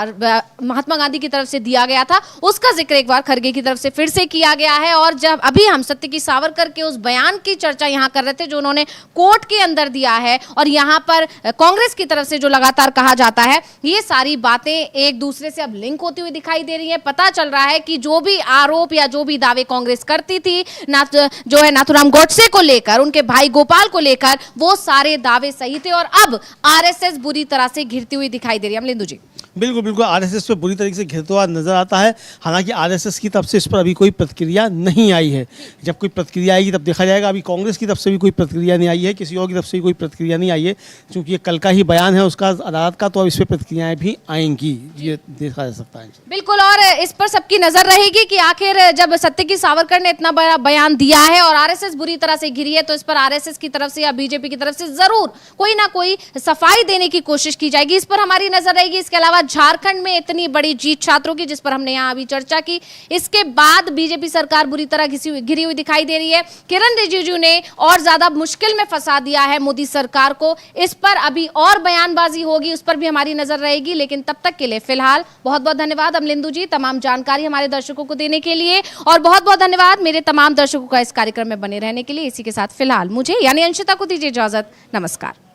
महात्मा गांधी की तरफ से दिया गया था, उसका जिक्र एक बार खरगे की तरफ से फिर से किया गया है। और जब अभी हम सत्य की सावरकर के उस बयान की चर्चा यहां कर रहे थे जो उन्होंने कोर्ट के अंदर दिया है, और यहां पर कांग्रेस की तरफ से जो लगातार कहा जाता है, ये सारी बातें एक दूसरे से अब लिंक होती हुई दिखाई दे रही है। पता चल रहा है कि जो भी आरोप या जो भी दावे कांग्रेस करती थी जो है नाथूराम गोडसे को लेकर, उनके भाई गोपाल को लेकर, वो सारे दावे सही थे। और अब आरएसएस बुरी तरह से घिरती हुई दिखाई दे रही है। अमलेंदु जी, बिल्कुल बिल्कुल आरएसएस पे बुरी तरीके से घिरता हुआ नजर आता है। हालांकि आरएसएस की तरफ से इस पर अभी कोई प्रतिक्रिया नहीं आई है। जब कोई प्रतिक्रिया आएगी तब देखा जाएगा। अभी कांग्रेस की तरफ से भी कोई प्रतिक्रिया नहीं आई है, किसी और की तरफ से भी कोई प्रतिक्रिया नहीं आई है, क्योंकि ये कल का ही बयान है उसका अदालत का, तो अब इस पर प्रतिक्रियाएं भी आएंगी, ये देखा जा सकता है। बिल्कुल, और इस पर सबकी नजर रहेगी कि आखिर जब सत्य की सावरकर ने इतना बड़ा बयान दिया है और आरएसएस बुरी तरह से घिरी है, तो इस पर आरएसएस की तरफ से या बीजेपी की तरफ से जरूर कोई ना कोई सफाई देने की कोशिश की जाएगी। इस पर हमारी नजर रहेगी। इसके अलावा झारखंड में इतनी बड़ी जीत छात्रों की, जिस पर हमने यहां अभी चर्चा की, इसके बाद बीजेपी सरकार बुरी तरह घिरी हुई दिखाई दे रही है। किरण रिजिजू ने और ज्यादा मुश्किल में फंसा दिया है मोदी सरकार को। इस पर अभी और बयानबाजी होगी, उस पर भी हमारी नजर रहेगी। लेकिन तब तक के लिए फिलहाल बहुत बहुत धन्यवाद अमलेंदु जी, तमाम जानकारी हमारे दर्शकों को देने के लिए, और बहुत बहुत धन्यवाद मेरे तमाम दर्शकों का इस कार्यक्रम में बने रहने के लिए। इसी के साथ फिलहाल मुझे यानी अंशिता को दीजिए इजाजत। नमस्कार।